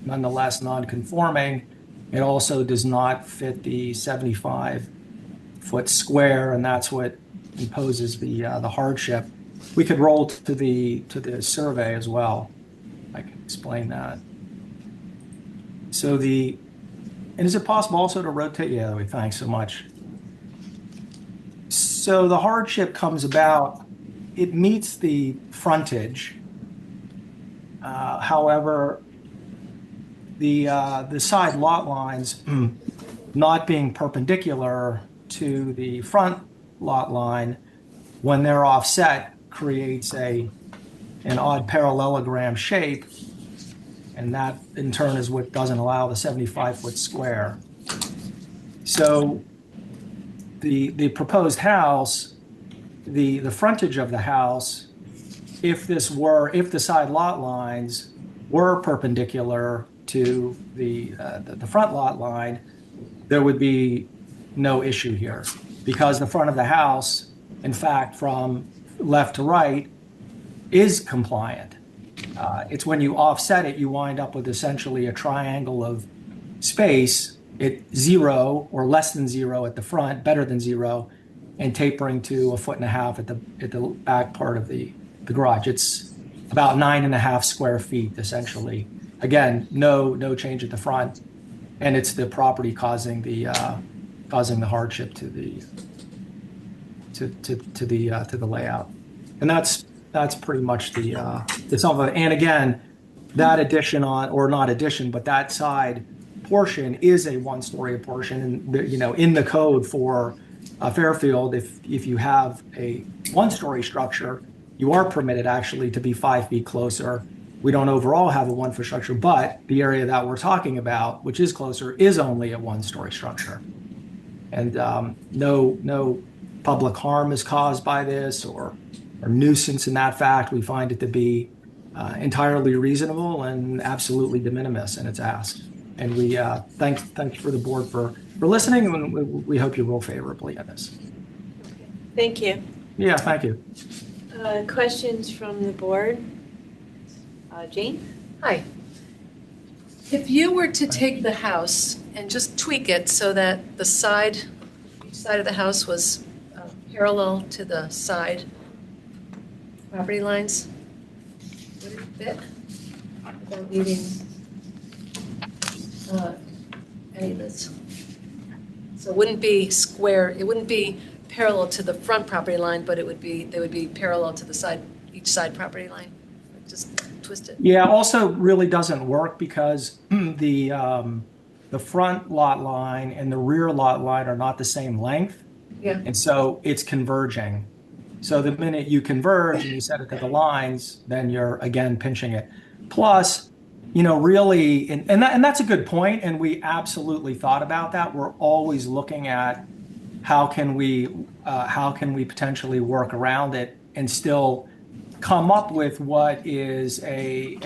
nonetheless non-conforming. It also does not fit the 75-foot square, and that's what imposes the hardship. We could roll to the survey as well. I can explain that. So and is it possible also to rotate? Yeah, thanks so much. So the hardship comes about, it meets the frontage. However, the side lot lines not being perpendicular to the front lot line, when they're offset, creates an odd parallelogram shape, and that in turn is what doesn't allow the 75-foot square. So the proposed house, the frontage of the house, if the side lot lines were perpendicular to the front lot line, there would be no issue here, because the front of the house, in fact, from left to right, is compliant. It's when you offset it, you wind up with essentially a triangle of space at 0 or less than 0 at the front, better than 0, and tapering to 1.5 feet at the back part of the garage. It's about 9.5 square feet, essentially. Again, no change at the front, and it's the property causing the hardship to the layout, and that's pretty much the sum of it. And again, that addition but that side portion is a 1-story portion, and in the code for Fairfield, if you have a 1-story structure, you are permitted actually to be 5 feet closer. We don't overall have a 1-foot structure, but the area that we're talking about, which is closer, is only a 1-story structure. And no public harm is caused by this or nuisance in that fact. We find it to be entirely reasonable and absolutely de minimis in its ask. And we thanks for the board for listening, and we hope you rule favorably on this. Thank you. Yeah, thank you. Questions from the board? Jane? Hi. If you were to take the house and just tweak it so that each side of the house was parallel to the side property lines, would it fit without needing any of this? So it wouldn't be square, it wouldn't be parallel to the front property line, but they would be parallel to each side property line. Just twist it. Yeah, also really doesn't work because the front lot line and the rear lot line are not the same length. Yeah. And so it's converging. So the minute you converge and you set it to the lines, then you're again pinching it. Plus, really, and that's a good point, and we absolutely thought about that. We're always looking at how can we potentially work around it and still come up with what is a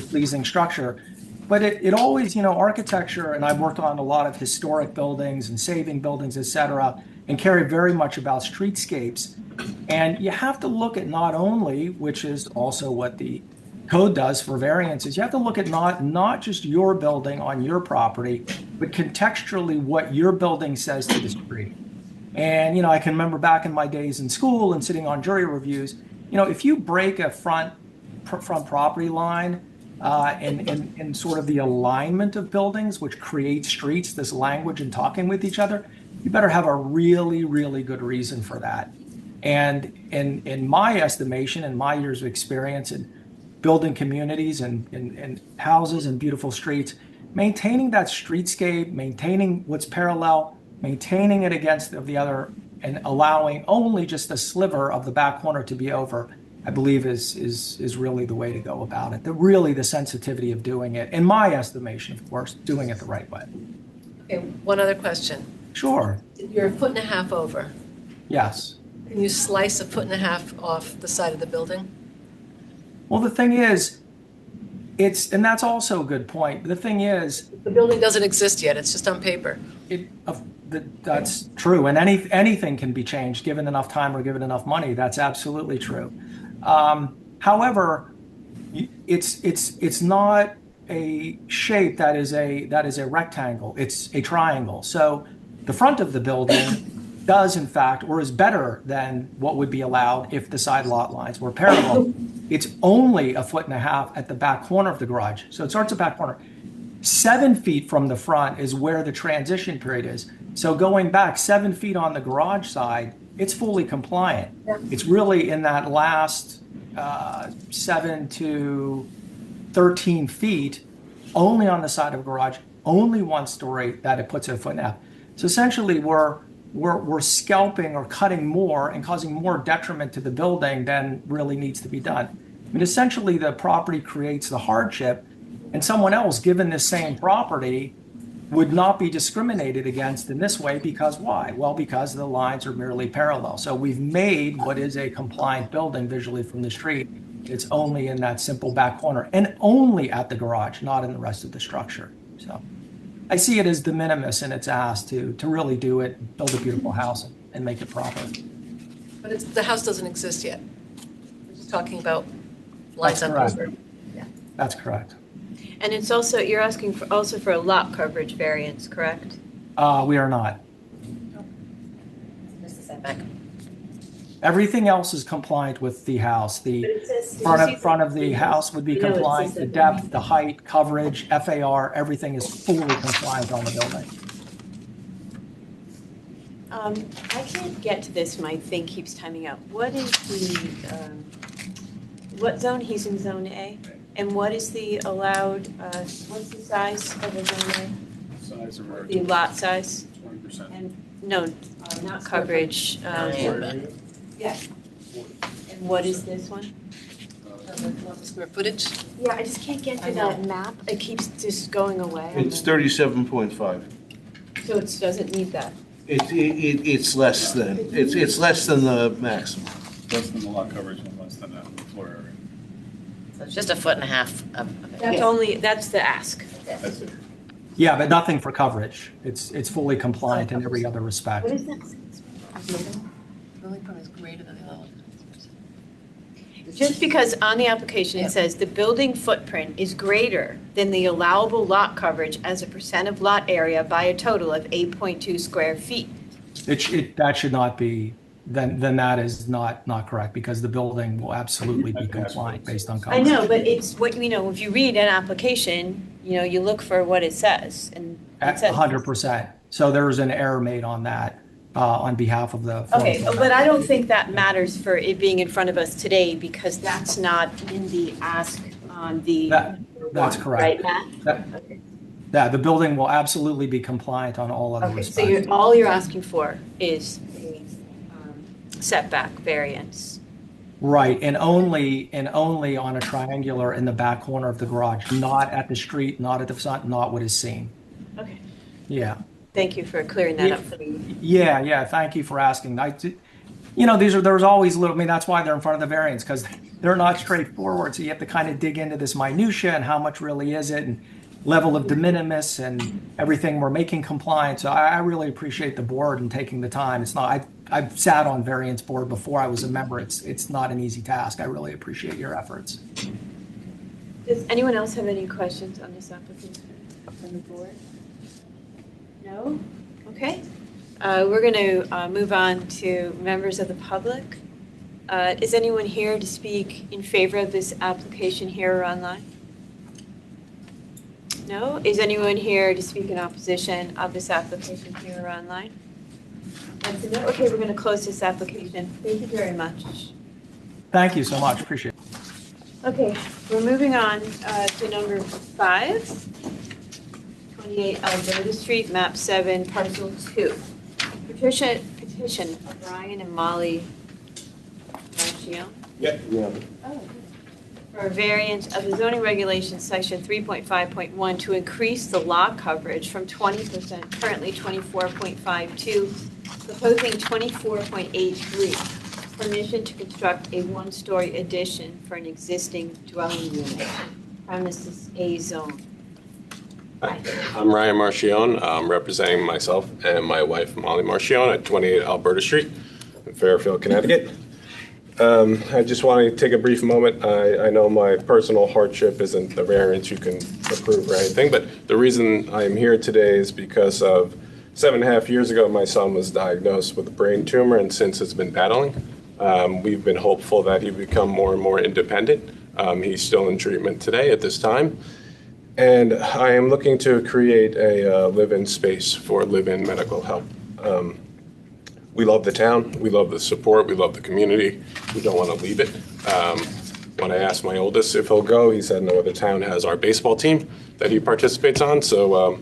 pleasing structure. But it always, architecture, and I've worked on a lot of historic buildings and saving buildings, et cetera, and care very much about streetscapes. And you have to look at not only, which is also what the code does for variances, you have to look at not just your building on your property, but contextually what your building says to the street. And, I can remember back in my days in school and sitting on jury reviews, if you break a front property line and sort of the alignment of buildings, which creates streets, this language and talking with each other, you better have a really, really good reason for that. And in my estimation and my years of experience in building communities and houses and beautiful streets, maintaining that streetscape, maintaining what's parallel, maintaining it against the other, and allowing only just a sliver of the back corner to be over, I believe is really the way to go about it. The sensitivity of doing it, in my estimation, of course, doing it the right way. Okay, one other question. Sure. You're 1.5 feet over. Yes. Can you slice 1.5 feet off the side of the building? Well, the thing is, and that's also a good point. The thing is, the building doesn't exist yet. It's just on paper. That's true, and anything can be changed given enough time or given enough money. That's absolutely true. However, it's not a shape that is a rectangle. It's a triangle. So the front of the building does in fact, or is better than what would be allowed if the side lot lines were parallel. It's only 1.5 feet at the back corner of the garage. So it starts at back corner. 7 feet from the front is where the transition period is. So going back 7 feet on the garage side, it's fully compliant. Yeah. It's really in that last 7 to 13 feet, only on the side of a garage, only one story, that it puts it 1.5 feet. So essentially we're scalping or cutting more and causing more detriment to the building than really needs to be done. I mean, essentially the property creates the hardship, and someone else given this same property would not be discriminated against in this way because why? Well, because the lines are merely parallel. So we've made what is a compliant building visually from the street. It's only in that simple back corner and only at the garage, not in the rest of the structure. So I see it as de minimis in its ask to really do it, build a beautiful house and make it proper. But the house doesn't exist yet. We're just talking about lines on paper. Yeah. That's correct. And it's also, you're asking for a lot coverage variance, correct? We are not. Just a setback. Everything else is compliant with the house. The front of the house would be compliant, the depth, the height, coverage, FAR, everything is fully compliant on the building. I can't get to this, my thing keeps timing out. What is what zone? He's in zone A? And what is the allowed, what's the size of a zone A? Size of The lot size? 20%. And, no, not coverage. Yeah. And what is this one? Square footage? Yeah, I just can't get to that map. It keeps just going away. It's 37.5. So it doesn't need that. It's less than, it's less than the maximum. Less than the lot coverage and less than the floor area. So it's just 1.5 feet of it. That's only, that's the ask. That's it. Yeah, but nothing for coverage. It's fully compliant in every other respect. What is that? Building permit is greater than the allowed. Just because on the application it says the building footprint is greater than the allowable lot coverage as a percent of lot area by a total of 8.2 square feet. That should not be, then that is not correct, because the building will absolutely be compliant based on I coverage. know, but it's what, if you read an application, you look for what it says, and it says. 100%. So there's an error made on that on behalf of the. Okay, but I don't think that matters for it being in front of us today, because that's not in the ask on the. That's correct. Right, Matt? Okay. Yeah, the building will absolutely be compliant on all other Okay, respects. so all you're asking for is a setback variance. Right, and only on a triangular in the back corner of the garage, not at the street, not at the front, not what is seen. Okay, Yeah. thank you for clearing that up for me. Yeah, thank you for asking. There's always that's why they're in front of the variance, because they're not straightforward. So you have to kind of dig into this minutia and how much really is it, and level of de minimis and everything we're making compliant. So I really appreciate the board and taking the time. It's not, I've sat on variance board before I was a member. It's not an easy task. I really appreciate your efforts. Does anyone else have any questions on this application from the board? No? Okay. We're going to move on to members of the public. Is anyone here to speak in favor of this application here or online? No? Is anyone here to speak in opposition of this application here or online? That's a no. Okay, we're going to close this application. Thank you very much. Thank you so much. Appreciate it. Okay, we're moving on to number 5, 28 Alberta Street, map 7, parcel 2. Petition of Brian and Molly Marchione. Yeah. For a variance of the zoning regulations, section 3.5.1, to increase the lot coverage from 20%, currently 24.52, proposing 24.83. Permission to construct a one-story addition for an existing dwelling unit, premises A zone. Hi, I'm Ryan Marchione. I'm representing myself and my wife, Molly Marchione, at 28 Alberta Street in Fairfield, Connecticut. I just want to take a brief moment. I know my personal hardship isn't the variance you can approve or anything, but the reason I'm here today is because of 7.5 years ago, my son was diagnosed with a brain tumor, and since has been battling. We've been hopeful that he would become more and more independent. He's still in treatment today at this time. And I am looking to create a live-in space for live-in medical help. We love the town, we love the support, we love the community. We don't want to leave it. When I asked my oldest if he'll go, he said no other town has our baseball team that he participates on. So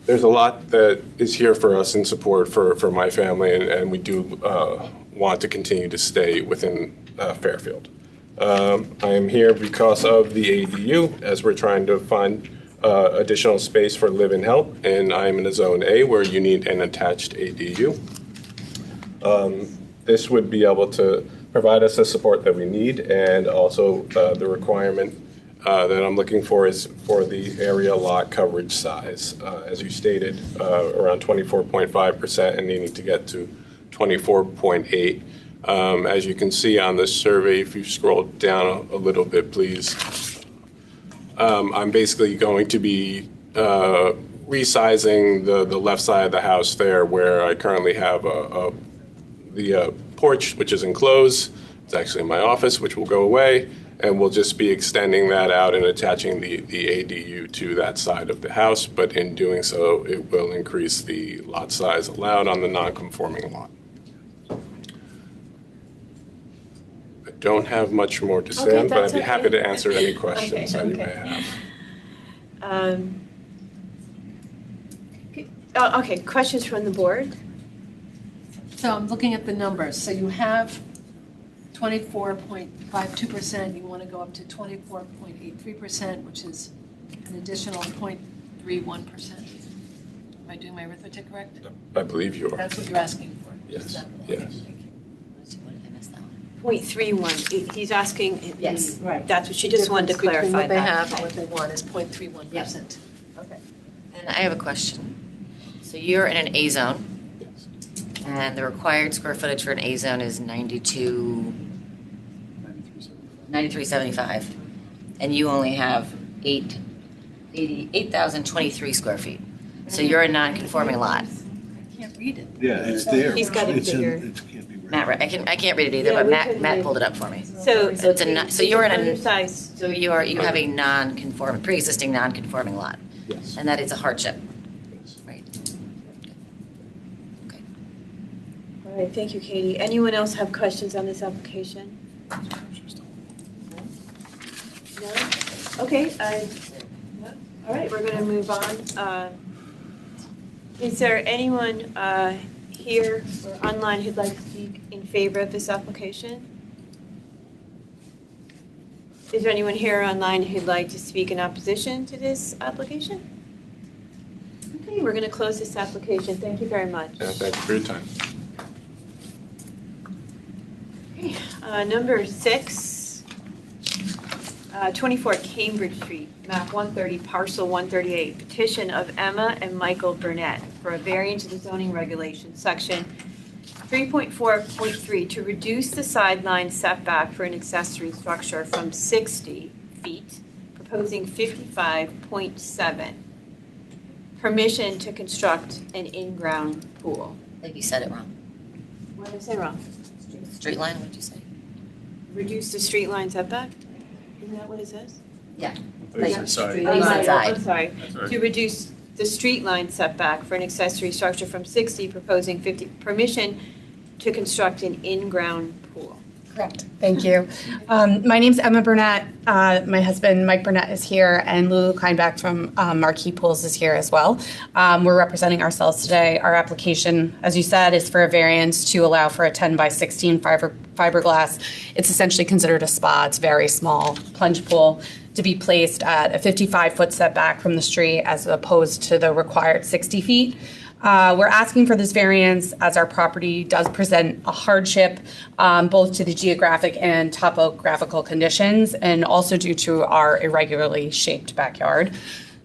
there's a lot that is here for us in support for my family, and we do want to continue to stay within Fairfield. I am here because of the ADU, as we're trying to find additional space for live-in help, and I'm in a Zone A where you need an attached ADU. This would be able to provide us the support that we need, and also the requirement that I'm looking for is for the area lot coverage size. As you stated, around 24.5% and needing to get to 24.8. As you can see on this survey, if you scroll down a little bit, please, I'm basically going to be resizing the left side of the house there, where I currently have the porch, which is enclosed. It's actually my office, which will go away, and we'll just be extending that out and attaching the ADU to that side of the house. But in doing so, it will increase the lot size allowed on the non-conforming lot. I don't have much more to say, but I'd be happy to answer any questions that you may have. Okay, questions from the board? So I'm looking at the numbers. So you have 24.52%, you want to go up to 24.83%, which is an additional 0.31%. Am I doing my arithmetic correct? I believe you are. That's what you're asking for? Yes. Yes. 0.31. He's asking. Yes, right. That's what she just wanted to clarify. What they that. have and what they want is 0.31%. Yes. Okay. And I have a question. So you're in an A zone, and the required square footage for an A zone is 9375, and you only have 8,023 square feet. So you're a non-conforming lot. I can't read it. Yeah, it's there. He's got it It's in- bigger. It can't be read. Matt, I can't read it either, Yeah, but we Matt couldn't read it. pulled it up for me. So So so you're in a undersized. so you have a non-conforming, pre-existing non-conforming lot, Yes. and that is a hardship, right? Okay. All right, thank you, Katie. Anyone else have questions on this application? No? Okay, all right, we're gonna move on. Is there anyone here or online who'd like to speak in favor of this application? Is there anyone here online who'd like to speak in opposition to this application? Okay, we're gonna close this application. Thank you very much. Yeah, thank you for your time. Number 6, 24 Cambridge Street, map 130, parcel 138, petition of Emma and Michael Burnett for a variance of the zoning regulation, section 3.4.3, to reduce the sideline setback for an accessory structure from 60 feet, proposing 55.7. Permission to construct an in-ground pool. I think you said it wrong. What did I say wrong? Street line, what did you say? Reduce the street line setback? Isn't that what it says? Yeah. It's inside. I'm sorry, Inside. I'm sorry. That's right. To reduce the street line setback for an accessory structure from 60, proposing 50, permission to construct an in-ground pool. Correct. Thank you. My name's Emma Burnett. My husband, Mike Burnett, is here, and Lulu Kleinbeck from Marquee Pools is here as well. We're representing ourselves today. Our application, as you said, is for a variance to allow for a 10 by 16 fiberglass. It's essentially considered a spa. It's very small plunge pool to be placed at a 55-foot setback from the street as opposed to the required 60 feet. We're asking for this variance as our property does present a hardship both to the geographic and topographical conditions and also due to our irregularly shaped backyard.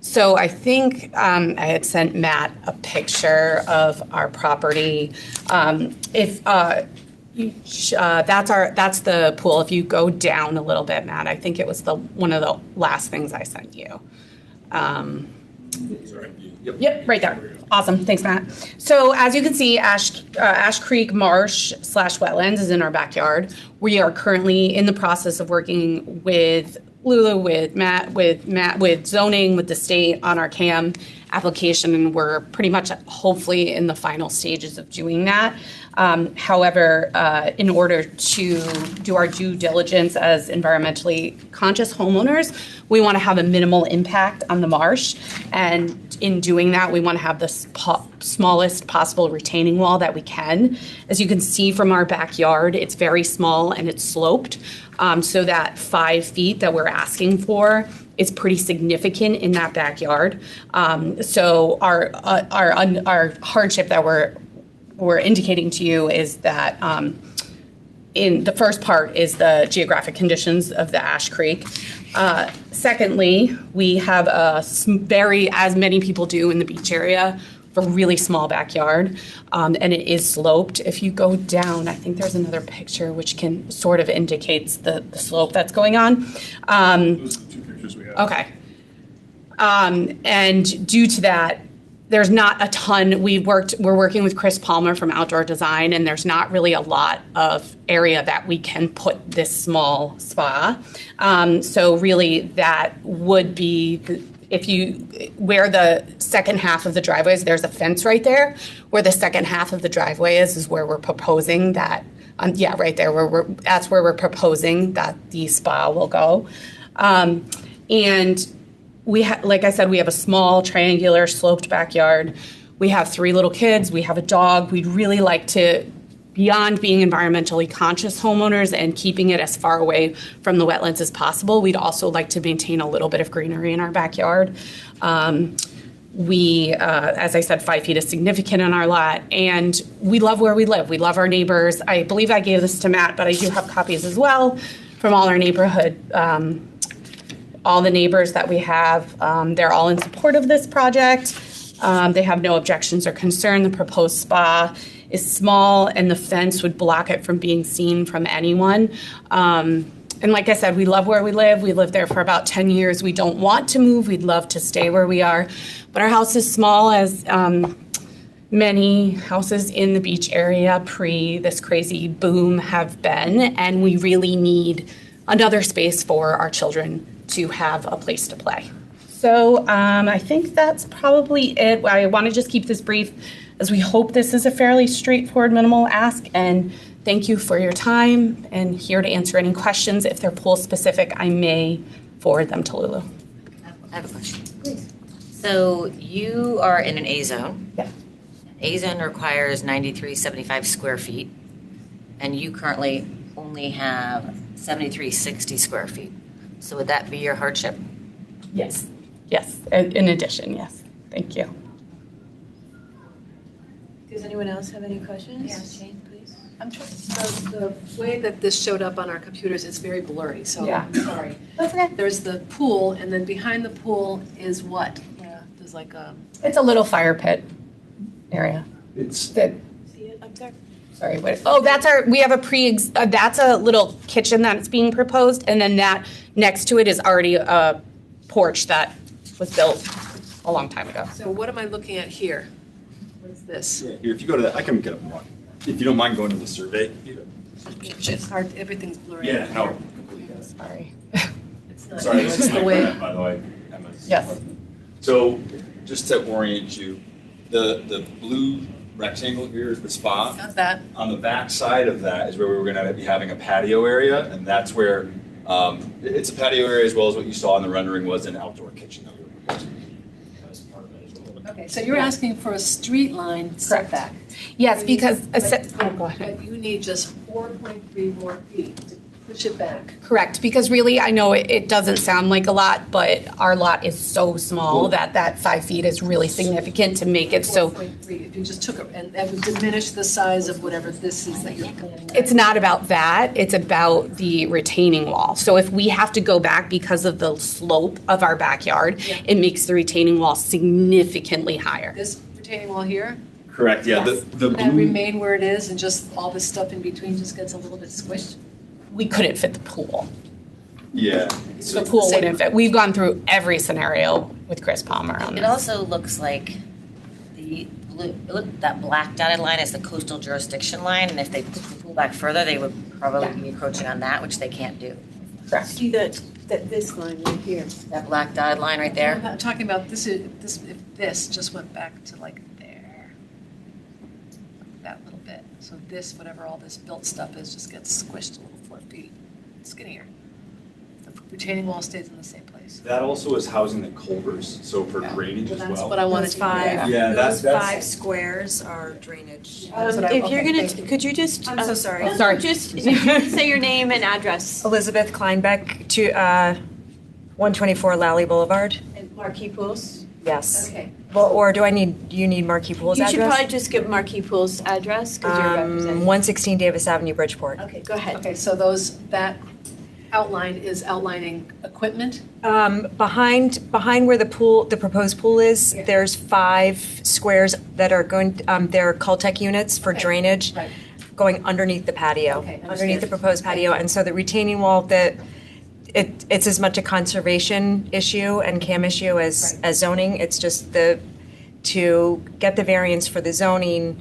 So I think I had sent Matt a picture of our property. That's the pool. If you go down a little bit, Matt, I think it was one of the last things I sent you. Yep, right there. Awesome. Thanks, Matt. So as you can see, Ash Creek Marsh / wetlands is in our backyard. We are currently in the process of working with Lulu, with Matt, with zoning, with the state on our CAM application, and we're pretty much hopefully in the final stages of doing that. However, in order to do our due diligence as environmentally conscious homeowners, we want to have a minimal impact on the marsh. And in doing that, we want to have the smallest possible retaining wall that we can. As you can see from our backyard, it's very small and it's sloped. So that 5 feet that we're asking for is pretty significant in that backyard. So our hardship that we're indicating to you is that in the first part is the geographic conditions of the Ash Creek. Secondly, we have as many people do in the beach area, a really small backyard, and it is sloped. If you go down, I think there's another picture which can sort of indicates the slope that's going on. Those are the 2 pictures we have. Okay. And due to that, there's not a ton. We're working with Chris Palmer from Outdoor Design, and there's not really a lot of area that we can put this small spa. So really that would be, where the second half of the driveway is, there's a fence right there. Where the second half of the driveway is where we're proposing that, right there, that's where we're proposing that the spa will go. And like I said, we have a small triangular sloped backyard. We have 3 little kids. We have a dog. We'd really like to, beyond being environmentally conscious homeowners and keeping it as far away from the wetlands as possible, we'd also like to maintain a little bit of greenery in our backyard. As I said, 5 feet is significant in our lot, and we love where we live. We love our neighbors. I believe I gave this to Matt, but I do have copies as well from all our neighborhood. All the neighbors that we have, they're all in support of this project. They have no objections or concern. The proposed spa is small, and the fence would block it from being seen from anyone. And like I said, we love where we live. We lived there for about 10 years. We don't want to move. We'd love to stay where we are. But our house is small, as many houses in the beach area pre this crazy boom have been. And we really need another space for our children to have a place to play. So I think that's probably it. I want to just keep this brief, as we hope this is a fairly straightforward, minimal ask. And thank you for your time, and here to answer any questions. If they're pool specific, I may forward them to Lulu. I have a question. Please. So you are in an A zone. Yeah. A zone requires 9375 square feet, and you currently only have 7360 square feet. So would that be your hardship? Yes. Yes. In addition, yes. Thank you. Does anyone else have any questions? Yes. Jane, please. I'm trying, the way that this showed up on our computers, it's very blurry, so Yeah. I'm sorry. That's okay. There's the pool, and then behind the pool is what? There's like a. It's a little fire pit area. It's that. See it up there? Sorry, what? Oh, that's our. We have a that's a little kitchen that's being proposed, and then that next to it is already a porch that was built a long time ago. So what am I looking at here? What is this? Yeah, here, if you go to that, I can get up and walk. If you don't mind going to the survey. It's hard, everything's blurry. Yeah, no. Sorry. It's not, Sorry, it's this is the my way. friend, by the way, Emma. Yes. So, just to orient you, the blue rectangle here is the spa. Got that. On the back side of that is where we were going to be having a patio area, and that's where it's a patio area as well as what you saw in the rendering was an outdoor kitchen that we were proposing. That was part of that as well. Okay, so you're asking for a street line setback. Yes, because Go ahead. But you need just 4.3 more feet to push it back. correct, because really, I know it doesn't sound like a lot, but our lot is so small that 5 feet is really significant to make it so. 4.3, if you just took it, and that would diminish the size of whatever this is that you're planning. It's not about that, it's about the retaining wall. So if we have to go back because of the slope of our backyard, it makes the retaining wall significantly higher. This retaining wall here, Correct, yeah. Yes. The would that blue. remain where it is and just all this stuff in between just gets a little bit squished? We couldn't fit the pool. Yeah. The pool wouldn't fit. We've gone through every scenario with Chris Palmer on It this. also looks like the blue, that black dotted line is the coastal jurisdiction line, and if they put the pool back further, they would probably be encroaching on that, which they can't do. Correct. See this line right here. That black dotted line right there? I'm talking about this, if this just went back to like there. That little bit. So this, whatever all this built stuff is, just gets squished a little 4 feet skinnier. The retaining wall stays in the same place. That also is housing the culverts, so for drainage as well. That's what I wanted to Five, Yeah, those that's- 5 squares are drainage. If you're gonna, could you just? I'm so sorry. Sorry. Just say your name and address. Elizabeth Kleinbeck to 124 Lally Boulevard. And Marquee Pools? Yes. Okay. Well, or do you need Marquee Pools You address? should probably just give Marquee Pools address because you're representing. 116 Davis Avenue, Bridgeport. Okay, go ahead. Okay, so that outline is outlining equipment? Behind where the proposed pool is, there's 5 squares that are going, they're Cultec units for drainage Right. going underneath the patio, Okay, underneath understand. the proposed patio. And so the retaining wall, it's as much a conservation issue and CAM issue as zoning. It's just to get the variance for the zoning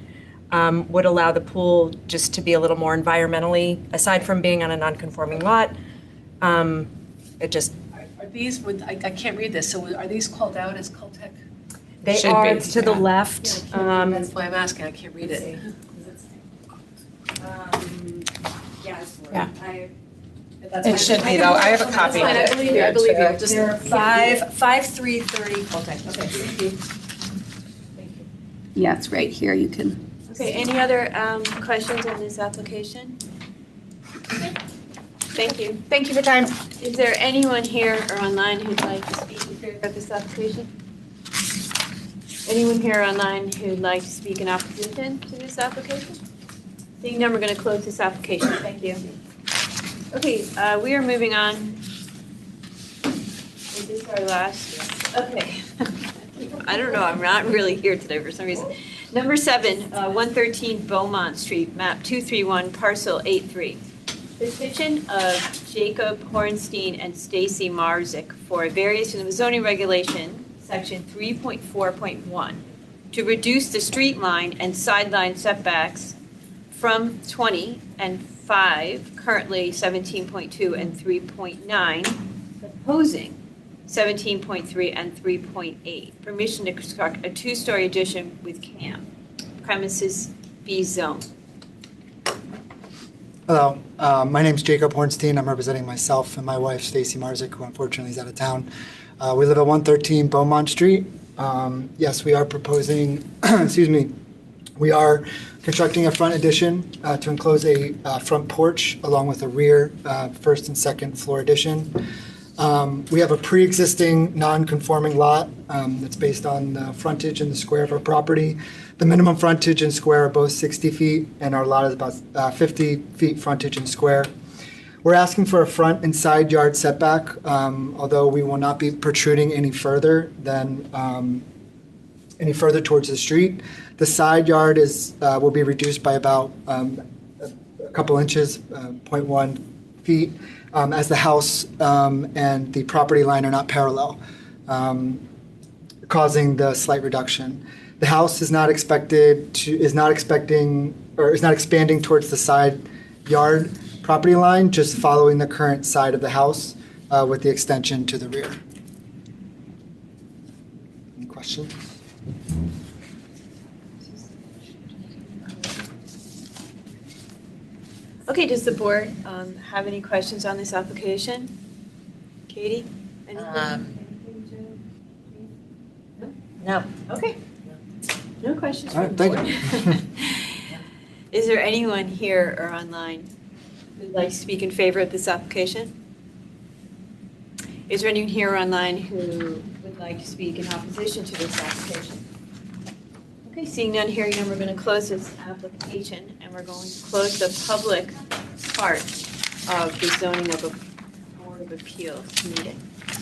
would allow the pool just to be a little more environmentally, aside from being on a non-conforming lot. It just, Are these, I can't read this, so are these called out as Cultec? they Should are be, to the yeah. left. That's why I'm asking, I can't read it. Yeah. That's It fine. should be, though. I have a That's copy fine, of I it. believe you, I believe you. Just- There are 5,330 Cultec. Okay, thank you. Yeah, it's right here. You can. Okay, any other questions on this application? Okay. Thank you. Thank you for your time. Is there anyone here or online who'd like to speak in favor of this application? Anyone here online who'd like to speak in opposition to this application? Seeing none, we're going to close this application. Thank you. Okay, we are moving on. Is this our last? Okay. I don't know, I'm not really here today for some reason. Number 7, 113 Beaumont Street, map 231, parcel 83. Petition of Jacob Hornstein and Stacy Marzick for a variation of the zoning regulation, section 3.4.1, to reduce the street line and sideline setbacks from 20 and 5, currently 17.2 and 3.9, proposing 17.3 and 3.8. Permission to construct a 2-story addition with CAM. Premises B zone. Hello, my name's Jacob Hornstein. I'm representing myself and my wife, Stacy Marzick, who unfortunately is out of town. We live at 113 Beaumont Street. Yes, we are proposing, excuse me, we are constructing a front addition to enclose a front porch along with a rear first and second floor addition. We have a pre-existing non-conforming lot that's based on the frontage and the square of our property. The minimum frontage and square are both 60 feet, and our lot is about 50 feet frontage and square. We're asking for a front and side yard setback, although we will not be protruding any further towards the street. The side yard will be reduced by about a couple inches, 0.1 feet, as the house and the property line are not parallel, causing the slight reduction. The house is not expanding towards the side yard property line, just following the current side of the house with the extension to the rear. Any questions? Okay, does the board have any questions on this application? Katie? Anything? No. Okay. No questions All from right, the thank board. Is there anyone here or online who'd like to speak in favor of this application? Is there anyone here or online who would like to speak in opposition to this application? Okay, seeing none, hearing none, we're going to close this application, and we're going to close the public part of the zoning of a Board of Appeals meeting.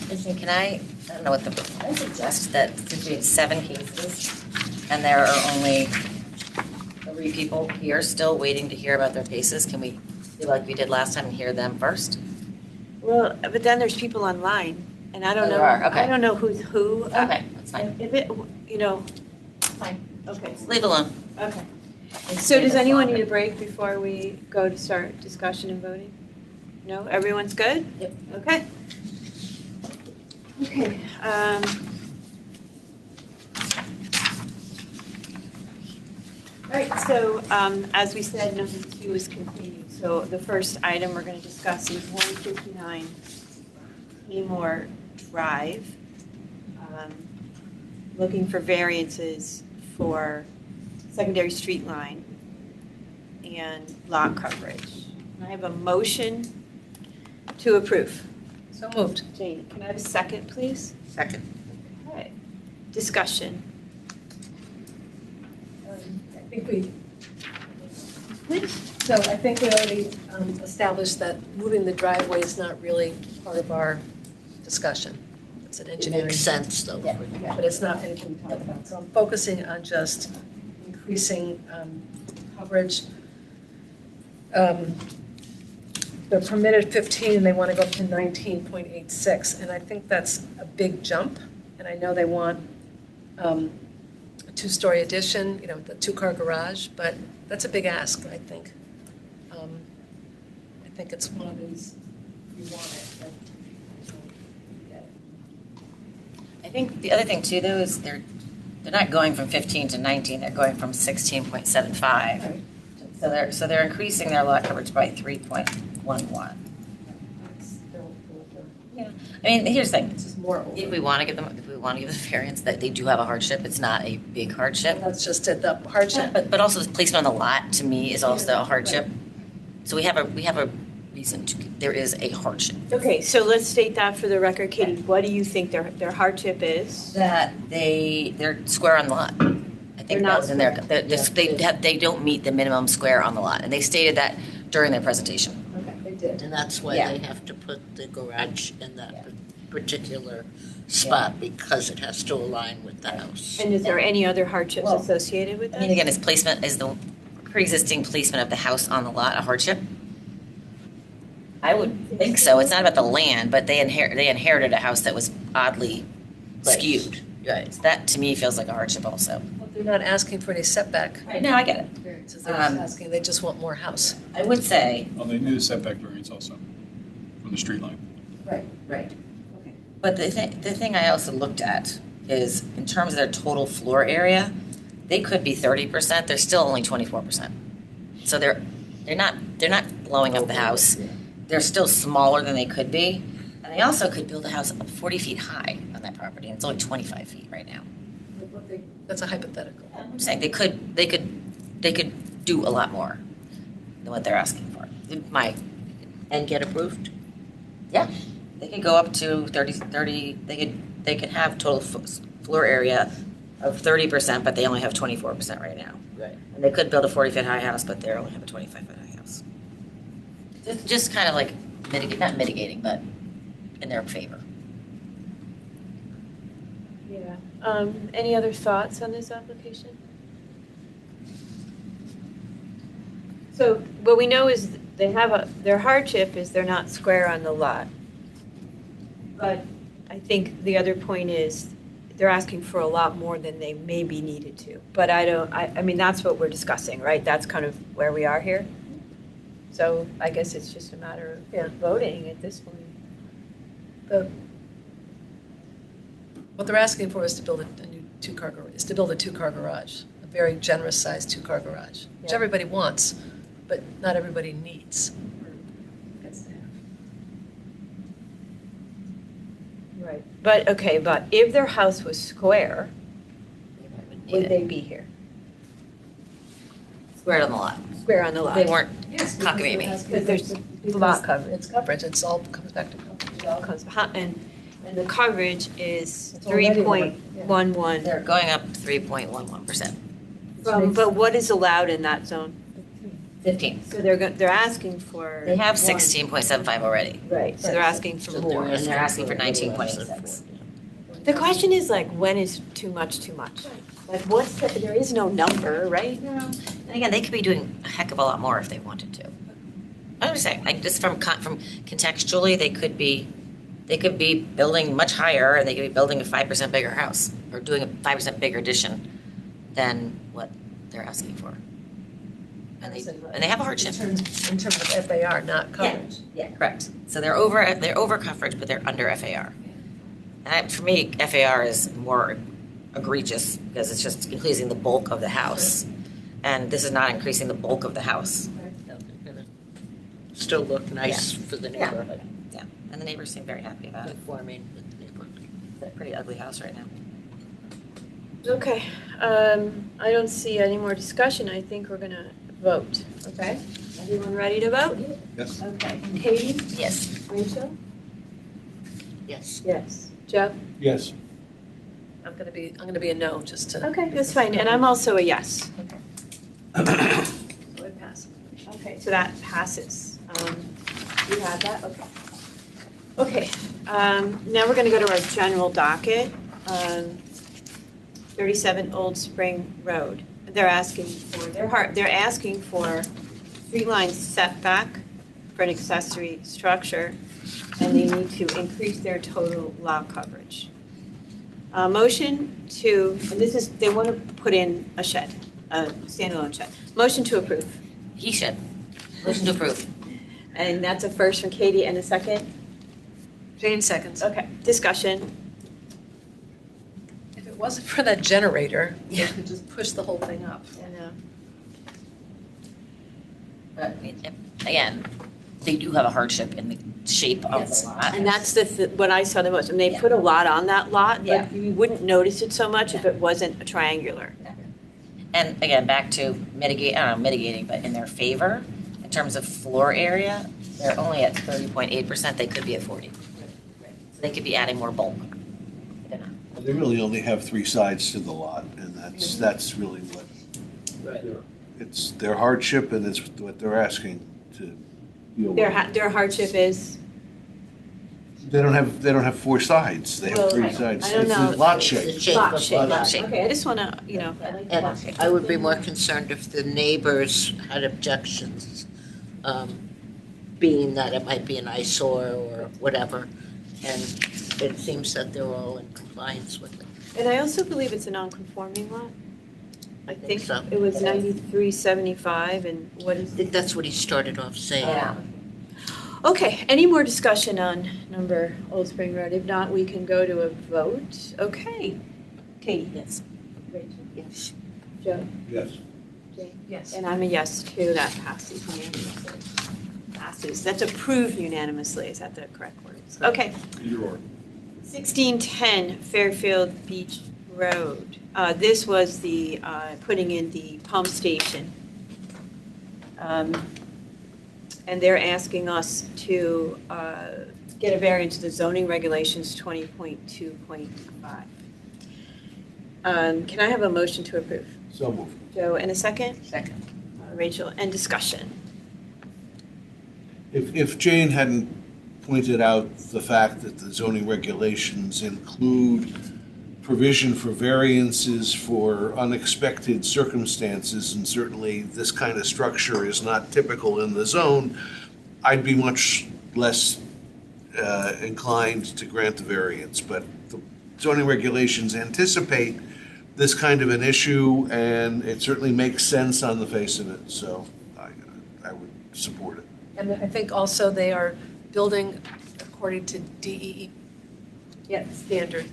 Listen, I don't know what can I suggest that since we have 7 cases and there are only 3 people here still waiting to hear about their cases, can we do like we did last time and hear them first? Well, but then there's people online, and I don't know. There are, okay. I don't know who's who. Okay, that's fine. If it, Fine. Okay. Leave alone. Okay. So does anyone need a break before we go to start discussion and voting? No? Everyone's good? Yep. Okay. Okay. All right, so as we said, number 2 is continued. So the first item we're going to discuss is 159 Claymore Drive. Looking for variances for secondary street line and lot coverage. Can I have a motion to approve? So moved. Jane, can I have a second, please? Second. Okay. Discussion. I think we already established that moving the driveway is not really part of our discussion. It's an engineering. Makes sense, though. Yeah, but it's not anything we talk about. So I'm focusing on just increasing coverage. They're permitted 15 and they want to go up to 19.86. And I think that's a big jump. And I know they want a 2-story addition, the 2-car garage, but that's a big ask, I think. I think it's one of these, you want it, but I think the other thing too, though, is they're not going from 15 to 19. They're going from 16.75. So they're increasing their lot coverage by 3.11. Yeah. I mean, here's the thing. It's just more. If we want to give them the variance, that they do have a hardship. It's not a big hardship. That's just it. The hardship. But also the placement on the lot to me is also a hardship. So we have a reason to. There is a hardship. Okay, so let's state that for the record, Katie. What do you think their hardship is? That they're square on the lot. I think that was in there. They don't meet the minimum square on the lot, and they stated that during their presentation. Okay, they did. And that's why Yeah. they have to put the garage in that. particular spot because it has to align with the house. And is there any other hardships Well, associated with I that? mean, again, is the pre-existing placement of the house on the lot a hardship? I would think so. It's not about the land, but they inherited a house that was oddly skewed. Right. So that to me feels like a hardship also. Well, they're not asking for any setback. Right, no, I get it. Variances. They're just asking, they just want more house. I would say. Well, they need a setback variance also from the street line. Right, right. Okay. But the thing I also looked at is in terms of their total floor area, they could be 30%. They're still only 24%. So they're not blowing up the house. They're still smaller than they could be, and they also could build a house up 40 feet high on that property, and it's only 25 feet right now. That's a hypothetical. I'm saying they could do a lot more than what they're asking for. And get approved? Yeah, they could go up to 30. They could have total floor area of 30%, but they only have 24% right now. Right. And they could build a 40-foot high house, but they only have a 25-foot high house. Just kind of like not mitigating, but in their favor. Yeah. Any other thoughts on this application? So what we know is their hardship is they're not square on the lot. But I think the other point is they're asking for a lot more than they maybe needed to. But I mean, that's what we're discussing, right? That's kind of where we are here. So I guess it's just a matter of voting at this point. What they're asking for is to build a new two-car garage, a very generous sized two-car garage, which Yeah. everybody wants, but not everybody needs. Right. But if their house was square, would they be here? Squared on the lot. Square on the lot. They weren't Yes, cockamamie. Because there's lot coverage. It's coverage, it's all comes back to coverage. It all comes behind, and the coverage is It's already 3.11. They're going up 3.11%. But what is allowed in that zone? 15. So they're asking for. They have one. 16.75 already. Right, so they're asking for more. And they're asking for 19.86. The question is like, when is too much too much? Like there is no number, right? And again, they could be doing a heck of a lot more if they wanted to. I'm just saying, like just from contextually, they could be building much higher, and they could be building a 5% bigger house or doing a 5% bigger addition than what they're asking for. And they have a hardship. In terms of FAR, not coverage. Yeah, correct. So they're over coverage, but they're under FAR. And for me, FAR is more egregious because it's just increasing the bulk of the house, and this is not increasing the bulk of the house. Still look nice for the Yeah. neighborhood. Yeah, and the neighbors seem very happy about it. Conforming with the neighborhood. It's a pretty ugly house right now. Okay, I don't see any more discussion. I think we're gonna vote, okay? Everyone ready to vote? Yes. Okay. Katie? Yes. Rachel? Yes. Yes. Jeff? Yes. I'm gonna be a no, just to. Okay, that's fine, and I'm also a yes. So it passes. Okay, so that passes. You have that, okay. Okay, now we're gonna go to our general docket, 37 Old Spring Road. They're asking for 3 lines setback for an accessory structure, and they need to increase their total lot coverage. Motion to, and they want to put in a shed, a standalone shed. Motion to approve. He should. Motion to approve. And that's a first from Katie and a second? Jane seconds. Okay, discussion. If it wasn't for that generator, you could just push the whole thing up. I know. But again, they do have a hardship in the shape of the lot. And that's what I saw the most. And they put a lot on that lot, Yeah. but you wouldn't notice it so much if it wasn't a triangular. And again, back to mitigating, but in their favor, in terms of floor area, they're only at 30.8%, they could be at 40. So they could be adding more bulk. They're not. They really only have 3 sides to the lot, and that's really what, it's their hardship, and it's what they're asking to deal with. Their hardship is, They don't have four sides. They have three sides. I don't It's know. a lot The shape. shape Lot of shape. lot shape. Okay, I just want to, And I would be more concerned if the neighbors had objections, being that it might be an eyesore or whatever. And it seems that they're all in compliance with it. and I also believe it's a non-conforming lot. I think so. it was 9375, and what is I think that's what he started off saying. Yeah. Okay, any more discussion on number Old Spring Road? If not, we can go to a vote. Okay. Katie? Yes. Rachel? Yes. Joe? Yes. Jane? Yes. And I'm a yes too, that passes unanimously. Passes, that's approved unanimously, is that the correct word? Okay. Either or. 1610 Fairfield Beach Road. This was the, putting in the pump station. And they're asking us to get a variance to the zoning regulations 20.2.5. Can I have a motion to approve? So moved. Joe, and a second? Second. Rachel, and discussion. If Jane hadn't pointed out the fact that the zoning regulations include provision for variances for unexpected circumstances, and certainly this kind of structure is not typical in the zone, I'd be much less inclined to grant the variance. But the zoning regulations anticipate this kind of an issue, and it certainly makes sense on the face of it, so I would support it. And I think also they are building according to DEP standard,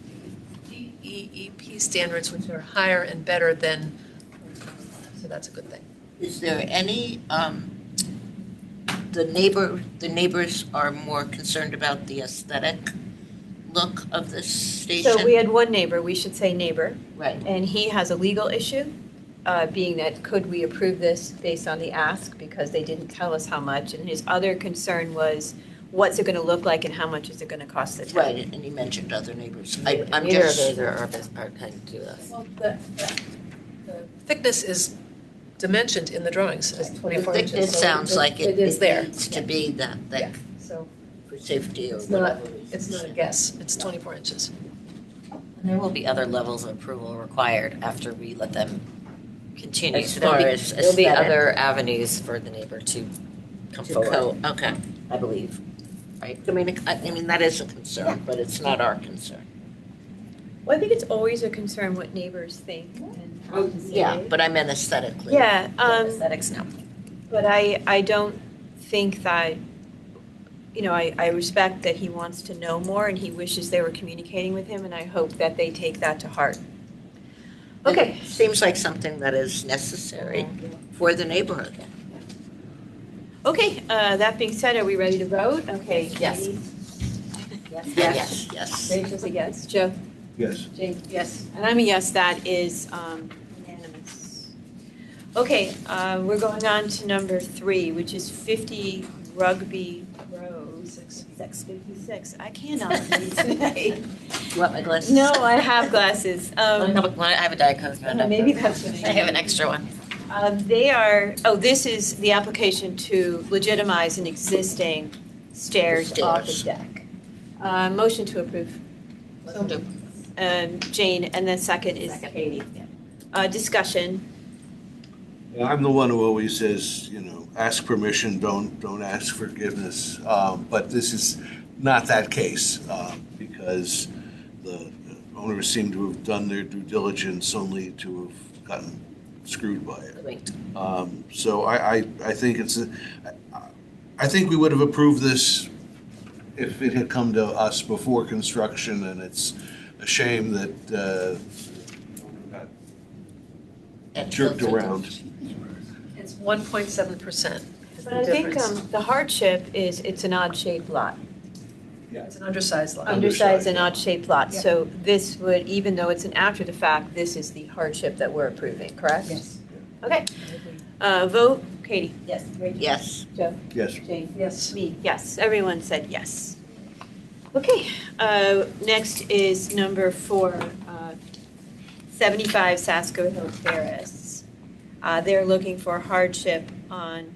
DEP standards, which are higher and better than, so that's a good thing. Is there any, the neighbors are more concerned about the aesthetic look of this station? So we had one neighbor, we should say neighbor. Right. And he has a legal issue, being that could we approve this based on the ask, because they didn't tell us how much. And his other concern was, what's it going to look like and how much is it going to cost the town? Right, and he mentioned other neighbors. I'm Neither of just, those are kind to us. Well, the thickness is dimensioned in the drawings as 24 inches. it so sounds like it is there. needs to be that thick So for safety or it's not, whatever. it's not a guess, it's 24 inches. And there will be other levels of approval required after we let them continue. As So there'll be- far as There'll be aesthetic. other avenues for the neighbor to come To forward. okay. I believe, right? I mean, that is a concern, but it's not our concern. Well, I think it's always a concern what neighbors think and how to say Yeah, it. but I meant aesthetically. Yeah, Aesthetics, no. but I don't think that, I respect that he wants to know more and he wishes they were communicating with him, and I hope that they take that to heart. Okay. It seems like something that is necessary for the neighborhood. Okay, that being said, are we ready to vote? Okay. Yes. Katie? Yes, yes. Rachel's a yes. Joe? Yes. Jane? Yes. And I'm a yes, that is unanimous. Okay, we're going on to number 3, which is 50 Rugby Road. 656. I cannot read today. You want my glasses? No, I have glasses. I have a Diet Coke. Maybe that's what I have an extra one. This is the application to legitimize an existing stairs off the Stairs. deck. Motion to approve. Jane, and then second is Katie. Discussion. I'm the one who always says, ask permission, don't ask forgiveness. But this is not that case, because the owners seem to have done their due diligence only to have gotten screwed by it. So I think I think we would have approved this if it had come to us before construction, and it's a shame that got jerked around. It's 1.7%. But I think the hardship is it's an odd-shaped lot. It's an undersized lot. Undersized and odd-shaped lot. So this would, even though it's an after the fact, this is the hardship that we're approving, correct? Yes. Okay. Vote, Katie? Yes. Rachel? Yes. Joe? Yes. Jane? Yes. Me, yes. Everyone said yes. Okay, next is number 4, 75 Sasko Hill Terrace. They're looking for hardship on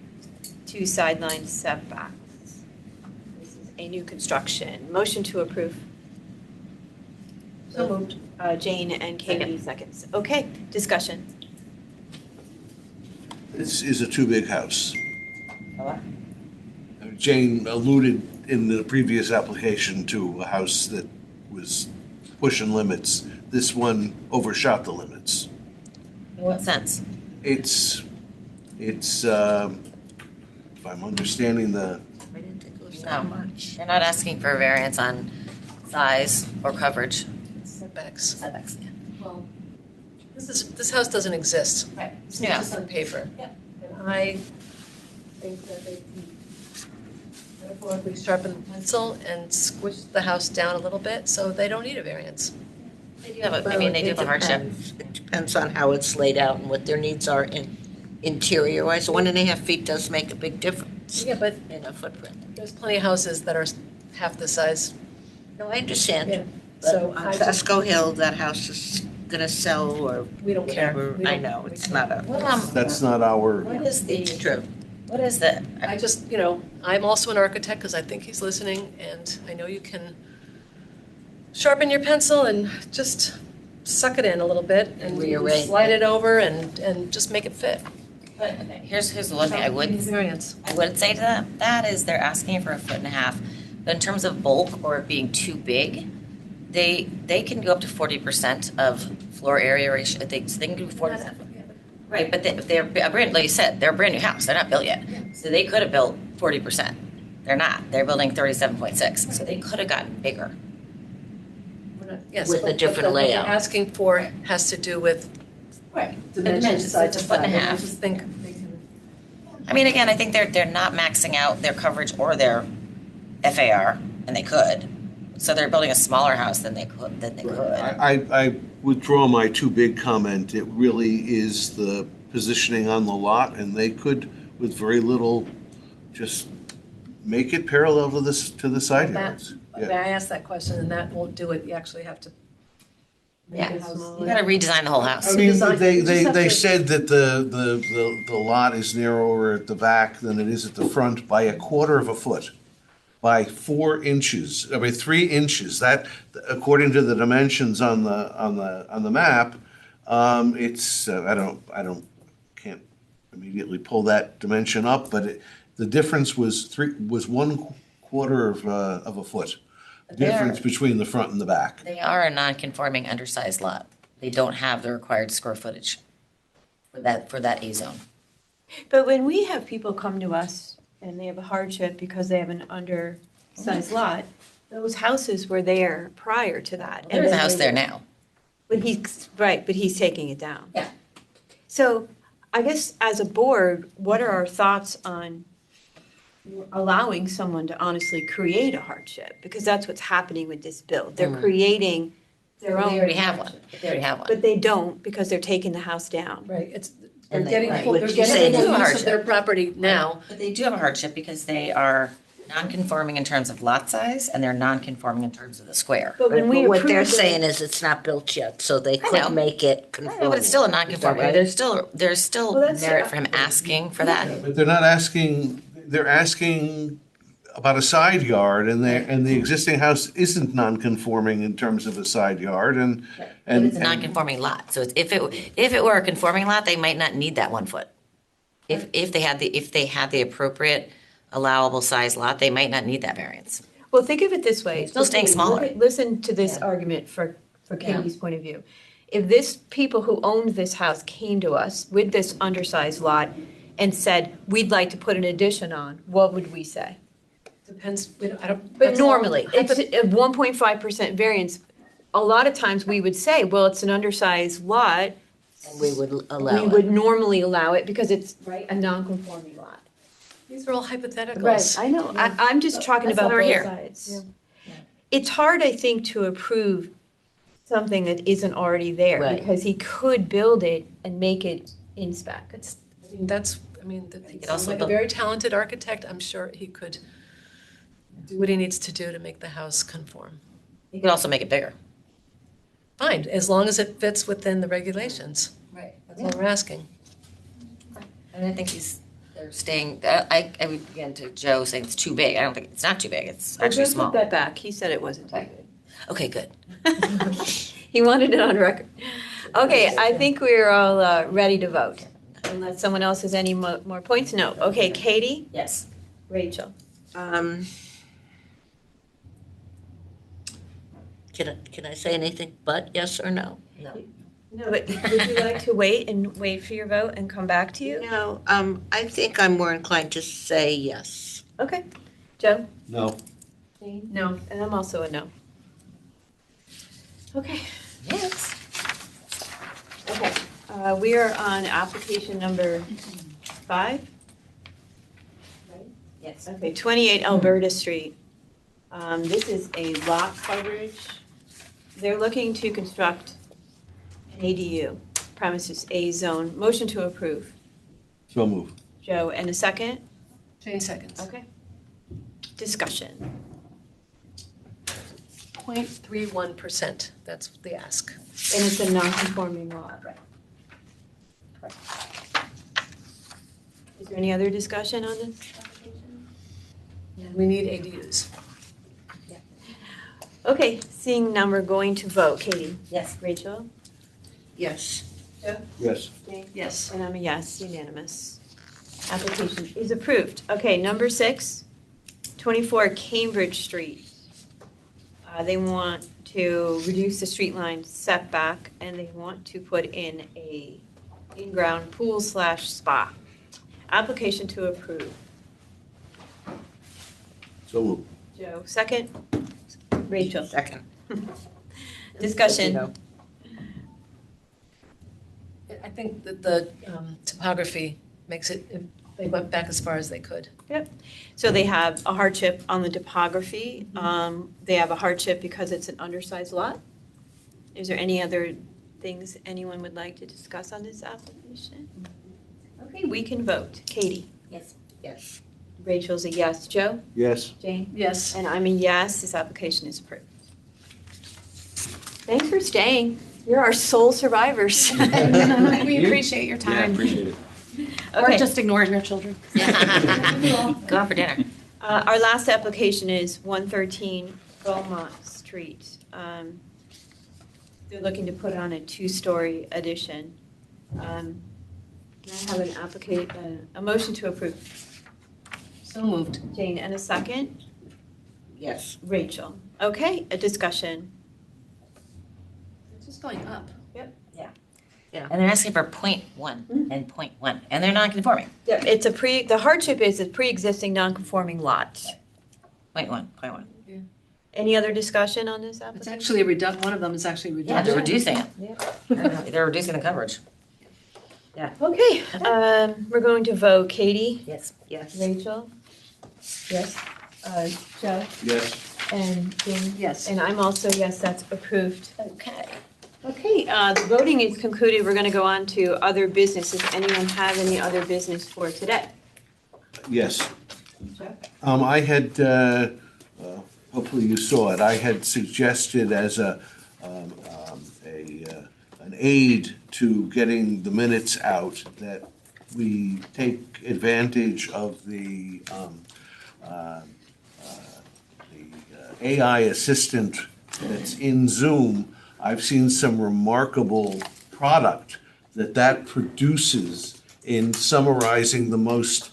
2 sideline setbacks. This is a new construction. Motion to approve. So moved. Jane and Katie seconds. Okay, discussion. This is a too big house. Jane alluded in the previous application to a house that was pushing limits. This one overshot the limits. In what sense? It's, if I'm understanding the, No, they're not asking for a variance on size or coverage. Setbacks. Setbacks, yeah. Well, this house doesn't exist. Right. It's Yeah. just on paper. Yeah. And I think that they can metaphorically sharpen the pencil and squish the house down a little bit, so they don't need a variance. They do have a, I mean, they do have a hardship. It depends on how it's laid out and what their needs are interior wise. 1.5 feet does make a big difference. Yeah, but in a footprint. There's plenty of houses that are half the size. No, I understand. Yeah. But So on I just- Fesco Hill, that house is gonna sell or We don't care. whatever. We I don't- know, it's not a. that's not our, What is the, It's true. what is the, I just, I'm also an architect because I think he's listening, and I know you can sharpen your pencil and just suck it in a little bit and Rearrange. slide it over and just make it fit. but here's the one thing I would Variance. I would say to that is they're asking for 1.5 feet. But in terms of bulk or it being too big, they can go up to 40% of floor area ratio. They can do 40%. Right, but they're a brand, like you said, they're a brand new house. They're not built yet. So they could have built 40%. They're not. They're building 37.6. So they could have gotten bigger. Yes, With a but different what they're layout. asking for has to do with Right. dimensions, It's a foot and a I half. just think they can. I mean, again, I think they're not maxing out their coverage or their FAR, and they could. So they're building a smaller house than they could. I withdraw my too big comment. It really is the positioning on the lot, and they could, with very little, just make it parallel to the side yards. May I ask that question, and that won't do it, you actually have to. Yeah, you gotta redesign the whole house. I mean, Design- they you just have to- said that the lot is narrower at the back than it is at the front by 1/4 foot, by 4 inches, 3 inches. That, according to the dimensions on the map, it's, can't immediately pull that dimension up, but the difference was 1/4 of a foot. Difference between the front and the back. They are a non-conforming undersized lot. They don't have the required square footage for that A zone. But when we have people come to us and they have a hardship because they have an undersized lot, those houses were there prior to that. and There's a then house they there were- now. But he's taking it down. Yeah. So I guess as a board, what are our thoughts on allowing someone to honestly create a hardship? Because that's what's happening with this bill. They're creating their They own. already have one. hardship. They already have one. But they don't because they're taking the house down. Right, they're And they- getting, right. they're Which you getting say the is a use of hardship. their property now. But they do have a hardship because they are non-conforming in terms of lot size and they're non-conforming in terms of the square. But when we What they're approved it- saying is it's not built yet, so they know. could make it I conform. know, but it's still a non-conforming. Right? There's still Well, that's- merit for him asking for that. But they're not asking, they're asking about a side yard, and the existing house isn't non-conforming in terms of a side yard, and. But it's a non-conforming lot. So if it were a conforming lot, they might not need that 1 foot. If they had the appropriate allowable size lot, they might not need that variance. Well, think of it this way. Still staying Look smaller. Listen to this argument for Katie's point of view. If this people who owned this house came to us with this undersized lot and said, we'd like to put an addition on, what would we say? Depends, I don't. But that's all- normally, it's a 1.5% variance. A lot of times we would say, well, it's an undersized lot. And we would allow We it. would normally allow it because it's a non-conforming lot. These are all hypotheticals. Right, I know. I'm just talking That's about why we're both here. sides. It's hard, I think, to approve something that isn't already there Right. because he could build it and make it in spec. It's, He could sounds also like a build- very talented architect. I'm sure he could do what he needs to do to make the house conform. You could also make it bigger. Fine, as long as it fits within the regulations. Right. That's all we're asking. And I think he's they're staying, I would begin to Joe saying it's too big. I don't think, it's not too big, it's Well, actually Joe small. took that back. He said it wasn't too big. Okay, good. He wanted it on record. Okay, I think we're all ready to vote. Unless someone else has any more points? No. Okay, Katie? Yes. Rachel? Can I say anything but yes or no? No. No, but would you like to wait for your vote and come back to you? No, I think I'm more inclined to say yes. Okay. Joe? No. Jane? No. And I'm also a no. Okay. Yes. Okay. We are on application number 5. Yes. Okay, 28 Alberta Street. This is a lot coverage. They're looking to construct an ADU, premises A zone. Motion to approve. So move. Joe, and a second? Jane seconds. Okay. Discussion. 0.31%, that's the ask. And it's a non-conforming lot. Right. Is there any other discussion on this application? We need ADUs. Okay, seeing none, we're going to vote. Katie? Yes. Rachel? Yes. Joe? Yes. Jane? Yes. And I'm a yes, unanimous. Application is approved. Okay, number 6, 24 Cambridge Street. They want to reduce the street line setback, and they want to put in a in-ground pool/spa. Application to approve. So move. Joe, second? Rachel? Second. Discussion. I think that the topography makes it, they went back as far as they could. Yep. So they have a hardship on the topography. They have a hardship because it's an undersized lot. Is there any other things anyone would like to discuss on this application? Okay, we can vote. Katie? Yes. Yes. Rachel's a yes. Joe? Yes. Jane? Yes. And I'm a yes. This application is approved. Thanks for staying. You're our sole survivors. We appreciate your Yeah, time. appreciate it. Or Okay. just ignoring your children. Go out for dinner. Our last application is 113 Beaumont Street. They're looking to put on a 2-story addition. Can I have a motion to approve? So moved. Jane, and a second? Yes. Rachel. Okay, a discussion. It's just going up. Yeah. And they're asking for 0.1 and 0.1, and they're non-conforming. Yeah, it's the hardship is a pre-existing non-conforming lot. 0.1. Any other discussion on this application? It's actually a one of them is actually reduced. Yeah, they're reducing it. Yeah. They're reducing the coverage. Okay, we're going to vote. Katie? Yes. Yes. Rachel? Yes. Joe? Yes. And Jane? Yes. And I'm also yes, that's approved. Okay. Okay, the voting is concluded. We're going to go on to other business. Does anyone have any other business for today? Yes. I had, hopefully you saw it, I had suggested as an aid to getting the minutes out that we take advantage of the AI assistant that's in Zoom. I've seen some remarkable product that produces in summarizing the most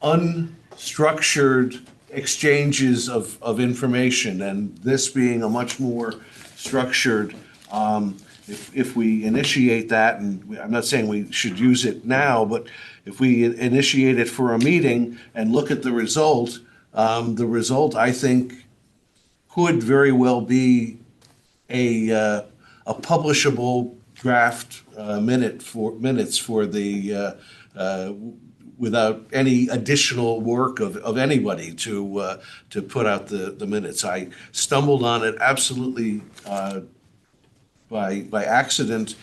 unstructured exchanges of information, and this being a much more structured, if we initiate that, and I'm not saying we should use it now, but if we initiate it for a meeting and look at the result, I think could very well be a publishable draft minutes for the without any additional work of anybody to put out the minutes. I stumbled on it absolutely by accident.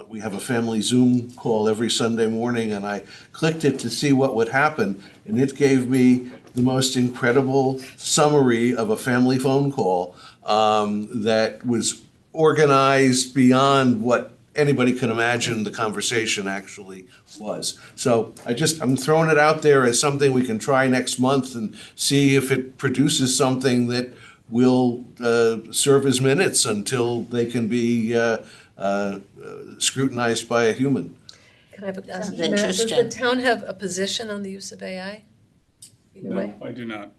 We have a family Zoom call every Sunday morning, and I clicked it to see what would happen, and it gave me the most incredible summary of a family phone call that was organized beyond what anybody can imagine the conversation actually was. So I'm throwing it out there as something we can try next month and see if it produces something that will serve as minutes until they can be scrutinized by a human. Can I have a That's question? Matt, does the interesting. town have a position on the use of AI? Either way? No, I do not.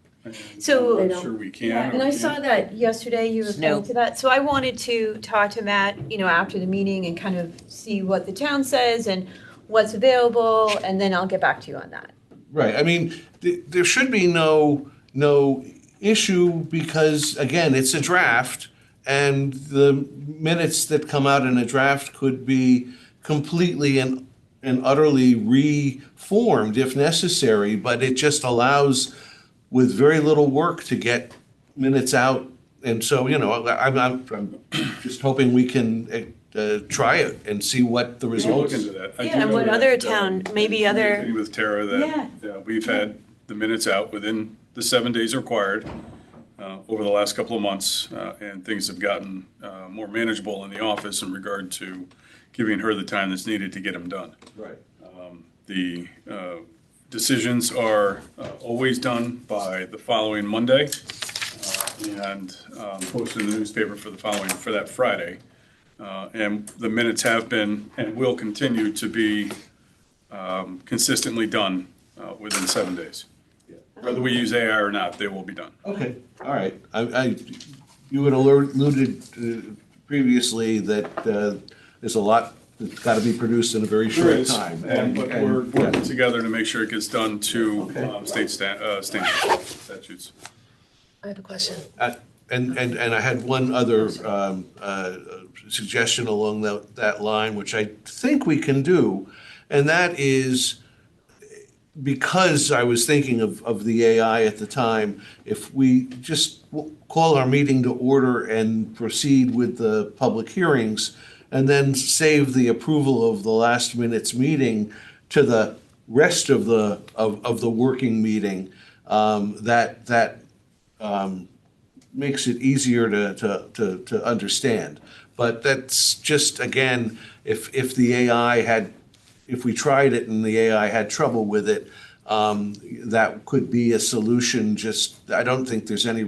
So- I'm not sure we can. Yeah, or and I can't. saw that yesterday, you referred to that. So I wanted to talk to Matt, after the meeting and kind of see what the town says and what's available, and then I'll get back to you on that. Right, I mean, there should be no issue because, again, it's a draft, and the minutes that come out in a draft could be completely and utterly reformed if necessary, but it just allows, with very little work, to get minutes out. And so, I'm just hoping we can try it and see what the We'll results. look into that. I do Yeah, and know what that, other town, maybe other, agree with Tara that we've had the minutes out within the 7 days required over the last couple of months, and things have gotten more manageable in the office in regard to giving her the time that's needed to get them done. Right. The decisions are always done by the following Monday and posted in the newspaper for that Friday. And the minutes have been and will continue to be consistently done within 7 days. Whether we use AI or not, they will be done. Okay, all right. You had alluded previously that there's a lot that's got to be produced in a very There short is, time. but we're working together to make sure it gets done to state statutes. I have a question. And I had one other suggestion along that line, which I think we can do, and that is, because I was thinking of the AI at the time, if we just call our meeting to order and proceed with the public hearings, and then save the approval of the last minute's meeting to the rest of the working meeting, that makes it easier to understand. But that's just, again, if we tried it and the AI had trouble with it, that could be a solution. I don't think there's any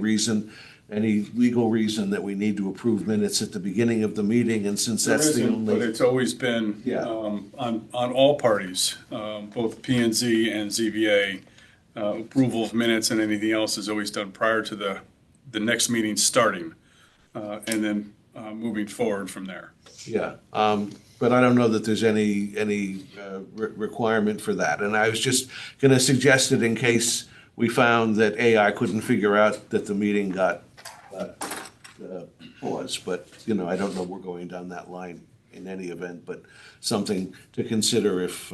legal reason that we need to approve minutes at the beginning of the meeting, and since There that's the isn't, only. but it's always been on all parties, both P and Z and ZBA, approval of minutes and anything else is always done prior to the next meeting starting, and then moving forward from there. Yeah, but I don't know that there's any requirement for that. And I was just going to suggest it in case we found that AI couldn't figure out that the meeting got paused. But, I don't know we're going down that line in any event, but something to consider if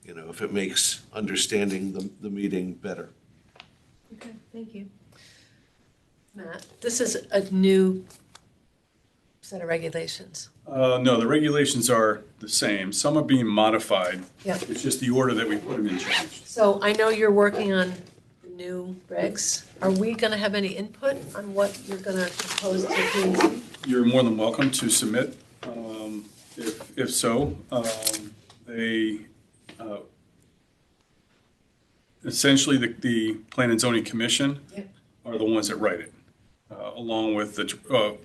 it makes understanding the meeting better. Okay, thank you. Matt, this is a new set of regulations. No, the regulations are the same. Some are being modified. Yeah. It's just the order that we put them in changed. So I know you're working on the new regs. Are we going to have any input on what you're going to propose to P&Z? You're more than welcome to submit. If so, essentially the Plan and Zoning Commission are the ones that write it, along with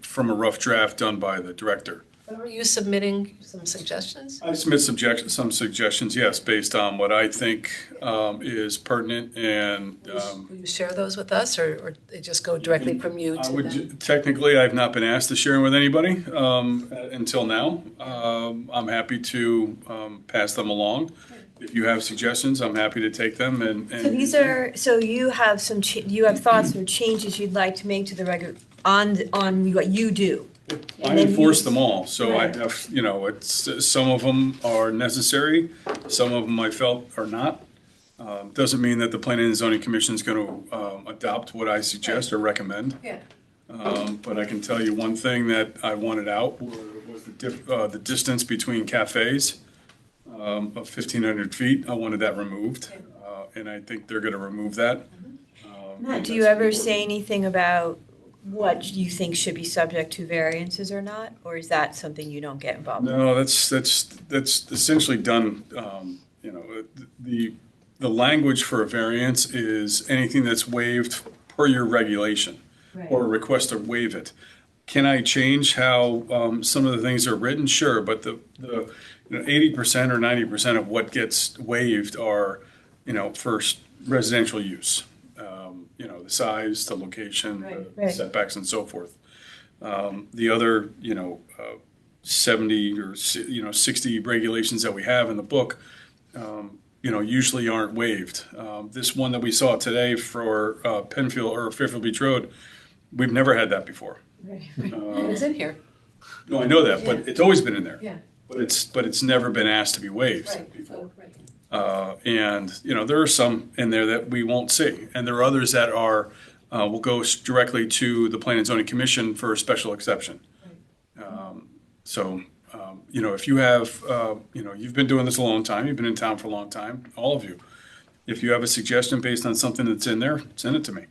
from a rough draft done by the director. Are you submitting some suggestions? I submit some suggestions, yes, based on what I think is pertinent and. Will you share those with us, or they just go directly from you to them? Technically, I've not been asked to share them with anybody until now. I'm happy to pass them along. If you have suggestions, I'm happy to take them so you have you have thoughts or changes you'd like to make to the on what you do? I enforce them all, so I have, some of them are necessary, some of them I felt are not. Doesn't mean that the Planning and Zoning Commission is going to adopt what I suggest or recommend. Yeah. But I can tell you one thing that I wanted out was the distance between cafes of 1,500 feet. I wanted that removed, and I think they're going to remove that. Matt, do you ever say anything about what you think should be subject to variances or not? Or is that something you don't get involved in? No, that's essentially done, the language for a variance is anything that's waived per your regulation or a request to waive it. Can I change how some of the things are written? Sure, but the 80% or 90% of what gets waived are, for residential use. The size, the location, the setbacks, and so forth. The other, 70 or 60 regulations that we have in the book, usually aren't waived. This one that we saw today for Penfield or Fairfield Beach Road, we've never had that before. It's in here. No, I know that, but it's always been in there. Yeah. But it's never been asked to be waived before. And there are some in there that we won't see, and there are others that are will go directly to the Planning and Zoning Commission for a special exception. If you have, you've been doing this a long time, you've been in town for a long time, all of you. If you have a suggestion based on something that's in there, send it to me.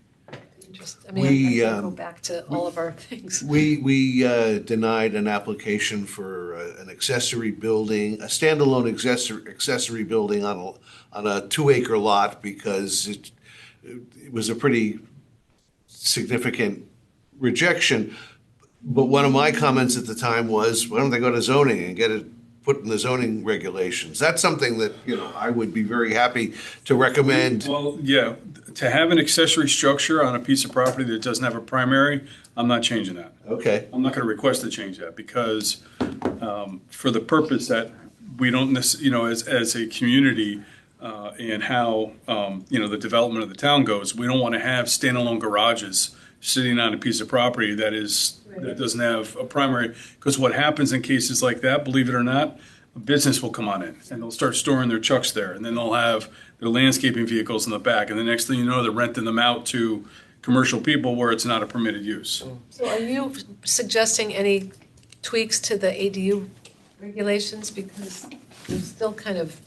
I mean, I can go back to all of our things. We denied an application for an accessory building, a standalone accessory building on a 2-acre lot because it was a pretty significant rejection. But one of my comments at the time was, why don't they go to zoning and get it put in the zoning regulations? That's something that, I would be very happy to recommend. Well, yeah, to have an accessory structure on a piece of property that doesn't have a primary, I'm not changing that. Okay. I'm not going to request to change that because for the purpose that we don't, as a community and how, the development of the town goes, we don't want to have standalone garages sitting on a piece of property that doesn't have a primary. Because what happens in cases like that, believe it or not, a business will come on in and they'll start storing their trucks there, and then they'll have their landscaping vehicles in the back, and the next thing you know, they're renting them out to commercial people where it's not a permitted use. So are you suggesting any tweaks to the ADU regulations? Because they're still kind of.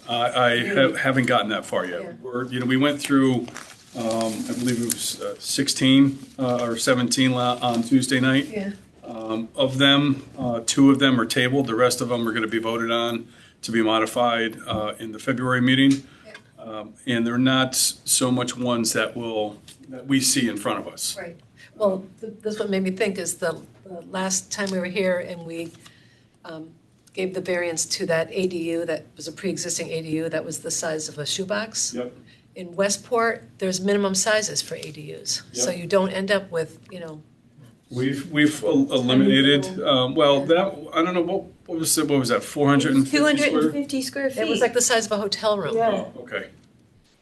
I haven't gotten that far yet. Yeah. We went through, I believe it was 16 or 17 on Tuesday night. Yeah. Of them, 2 of them are tabled. The rest of them are going to be voted on to be modified in the February meeting. And they're not so much ones that we see in front of us. Right. Well, this one made me think is the last time we were here and we gave the variance to that ADU that was a pre-existing ADU that was the size of a shoebox. Yep. In Westport, there's minimum sizes for ADUs. So you don't end up with, We've eliminated, I don't know, what was that, 450 square? 250 square feet. It was like the size of a hotel room. Yeah. Oh, okay.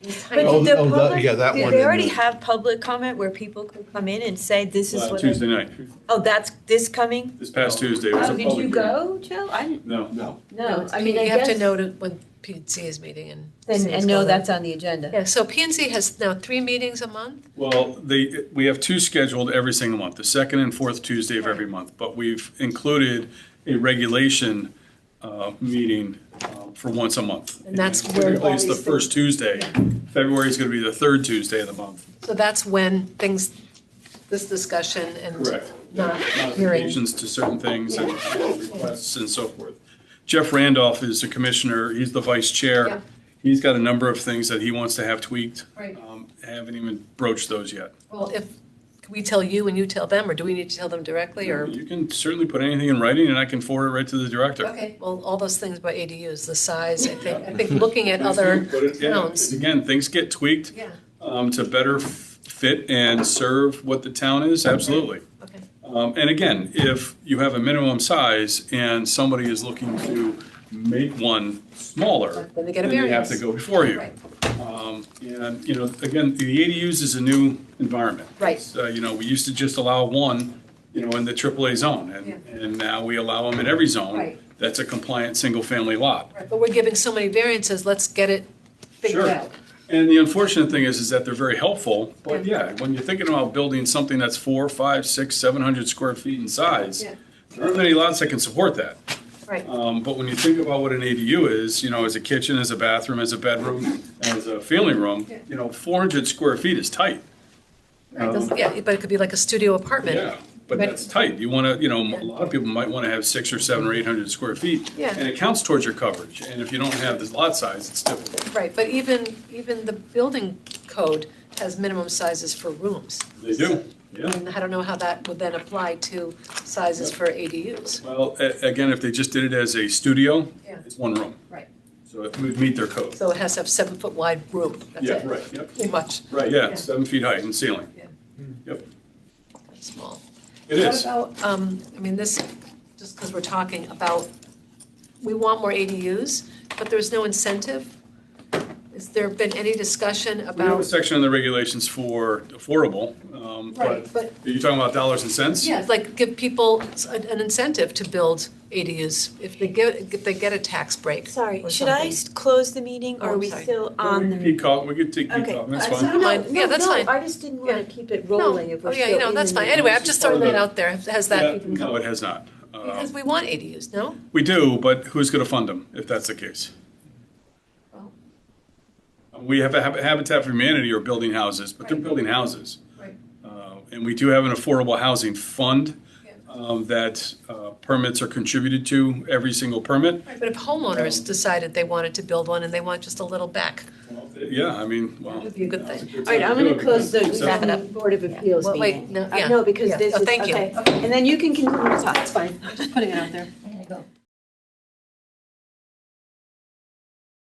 But the public, that did one they in already the- have public comment where people could come in and say, this is what? Tuesday night, Oh, that's this coming? this past Tuesday. was Oh, a did public you hearing. go, Joe? I didn't. No. No, I mean, I You have to guess- know when P&Z is meeting and. see what's And know going on. that's on the agenda. Yeah, so P&Z has now 3 meetings a month? Well, we have 2 scheduled every single month, the second and fourth Tuesday of every month. But we've included a regulation meeting for once a month. And that's where Typically, all it's the these first Tuesday. February is going to be the 3rd Tuesday of the month. So that's when this discussion and Correct. not hearing. Modifications to certain things and requests and so forth. Jeff Randolph is the commissioner, he's the vice chair. Yeah. He's got a number of things that he wants to have tweaked. Right. Haven't even broached those yet. Well, can we tell you and you tell them, or do we need to tell them directly, or? You can certainly put anything in writing and I can forward it right to the director. Okay, well, all those things about ADUs, the size, I think looking at other towns. Again, things get tweaked Yeah. to better fit and serve what the town is, absolutely. Okay. And again, if you have a minimum size and somebody is looking to make one smaller, Then they get a then they have variance. to go before you. Right. And, again, the ADUs is a new environment. Right. It's, we used to just allow one, in the AAA zone, and now we allow them in every zone. Right. That's a compliant, single-family lot. Right, but we're giving so many variances, let's get it figured Sure. out. And the unfortunate thing is that they're very helpful, but yeah, when you're thinking about building something that's 400, 500, 600, 700 square feet in size, Yeah. there aren't many lots that can support that. Right. But when you think about what an ADU is, as a kitchen, as a bathroom, as a bedroom, as a family room, 400 square feet is tight. Yeah, but it could be like a studio apartment. Yeah, but that's tight. You want to, a lot of people might want to have 600 or 700 or 800 square feet. Yeah. And it counts towards your coverage. And if you don't have this lot size, it's difficult. Right, but even the building code has minimum sizes for rooms. They do, yeah. And I don't know how that would then apply to sizes for ADUs. Well, again, if they just did it as a studio, Yeah. it's one room. Right. So it would meet their code. So it has to have 7-foot wide room, that's Yeah, it. right, yep. Pretty much. Right, yeah, 7 feet height and ceiling. Yeah. Yep, That's small. it is. What about, this, just because we're talking about, we want more ADUs, but there's no incentive? Has there been any discussion We have about? a section in the regulations for affordable, Right, but- are you talking about dollars and cents? Yeah, like give people an incentive to build ADUs if they get a tax break. Sorry, or should I something. close the meeting or Oh, are we sorry. still on the? We could take Okay. talking, that's So fine. Fine. Yeah, that's fine. I just didn't want to keep it rolling if we're Oh, yeah, still in that's the fine. meeting. Anyway, I'm just throwing that out there. Has that Yeah, even come? No, it has not. Because we want ADUs, no? We do, but who's going to fund them if that's the case? Well. We have a Habitat for Humanity are building houses, but they're building houses. Right. And we do have an affordable housing fund that permits are contributed to every single permit. Right, but if homeowners decided they wanted to build one and they want just a little back, Yeah, I mean, well. that would be a good thing. All right, I'm going to close the Wrap it up. Board of Appeals Well, wait, meeting. no, yeah. No, because Yeah. this Oh, is, thank you. okay. And then you can continue to talk, it's fine. I'm just putting it out there. I'm gonna go.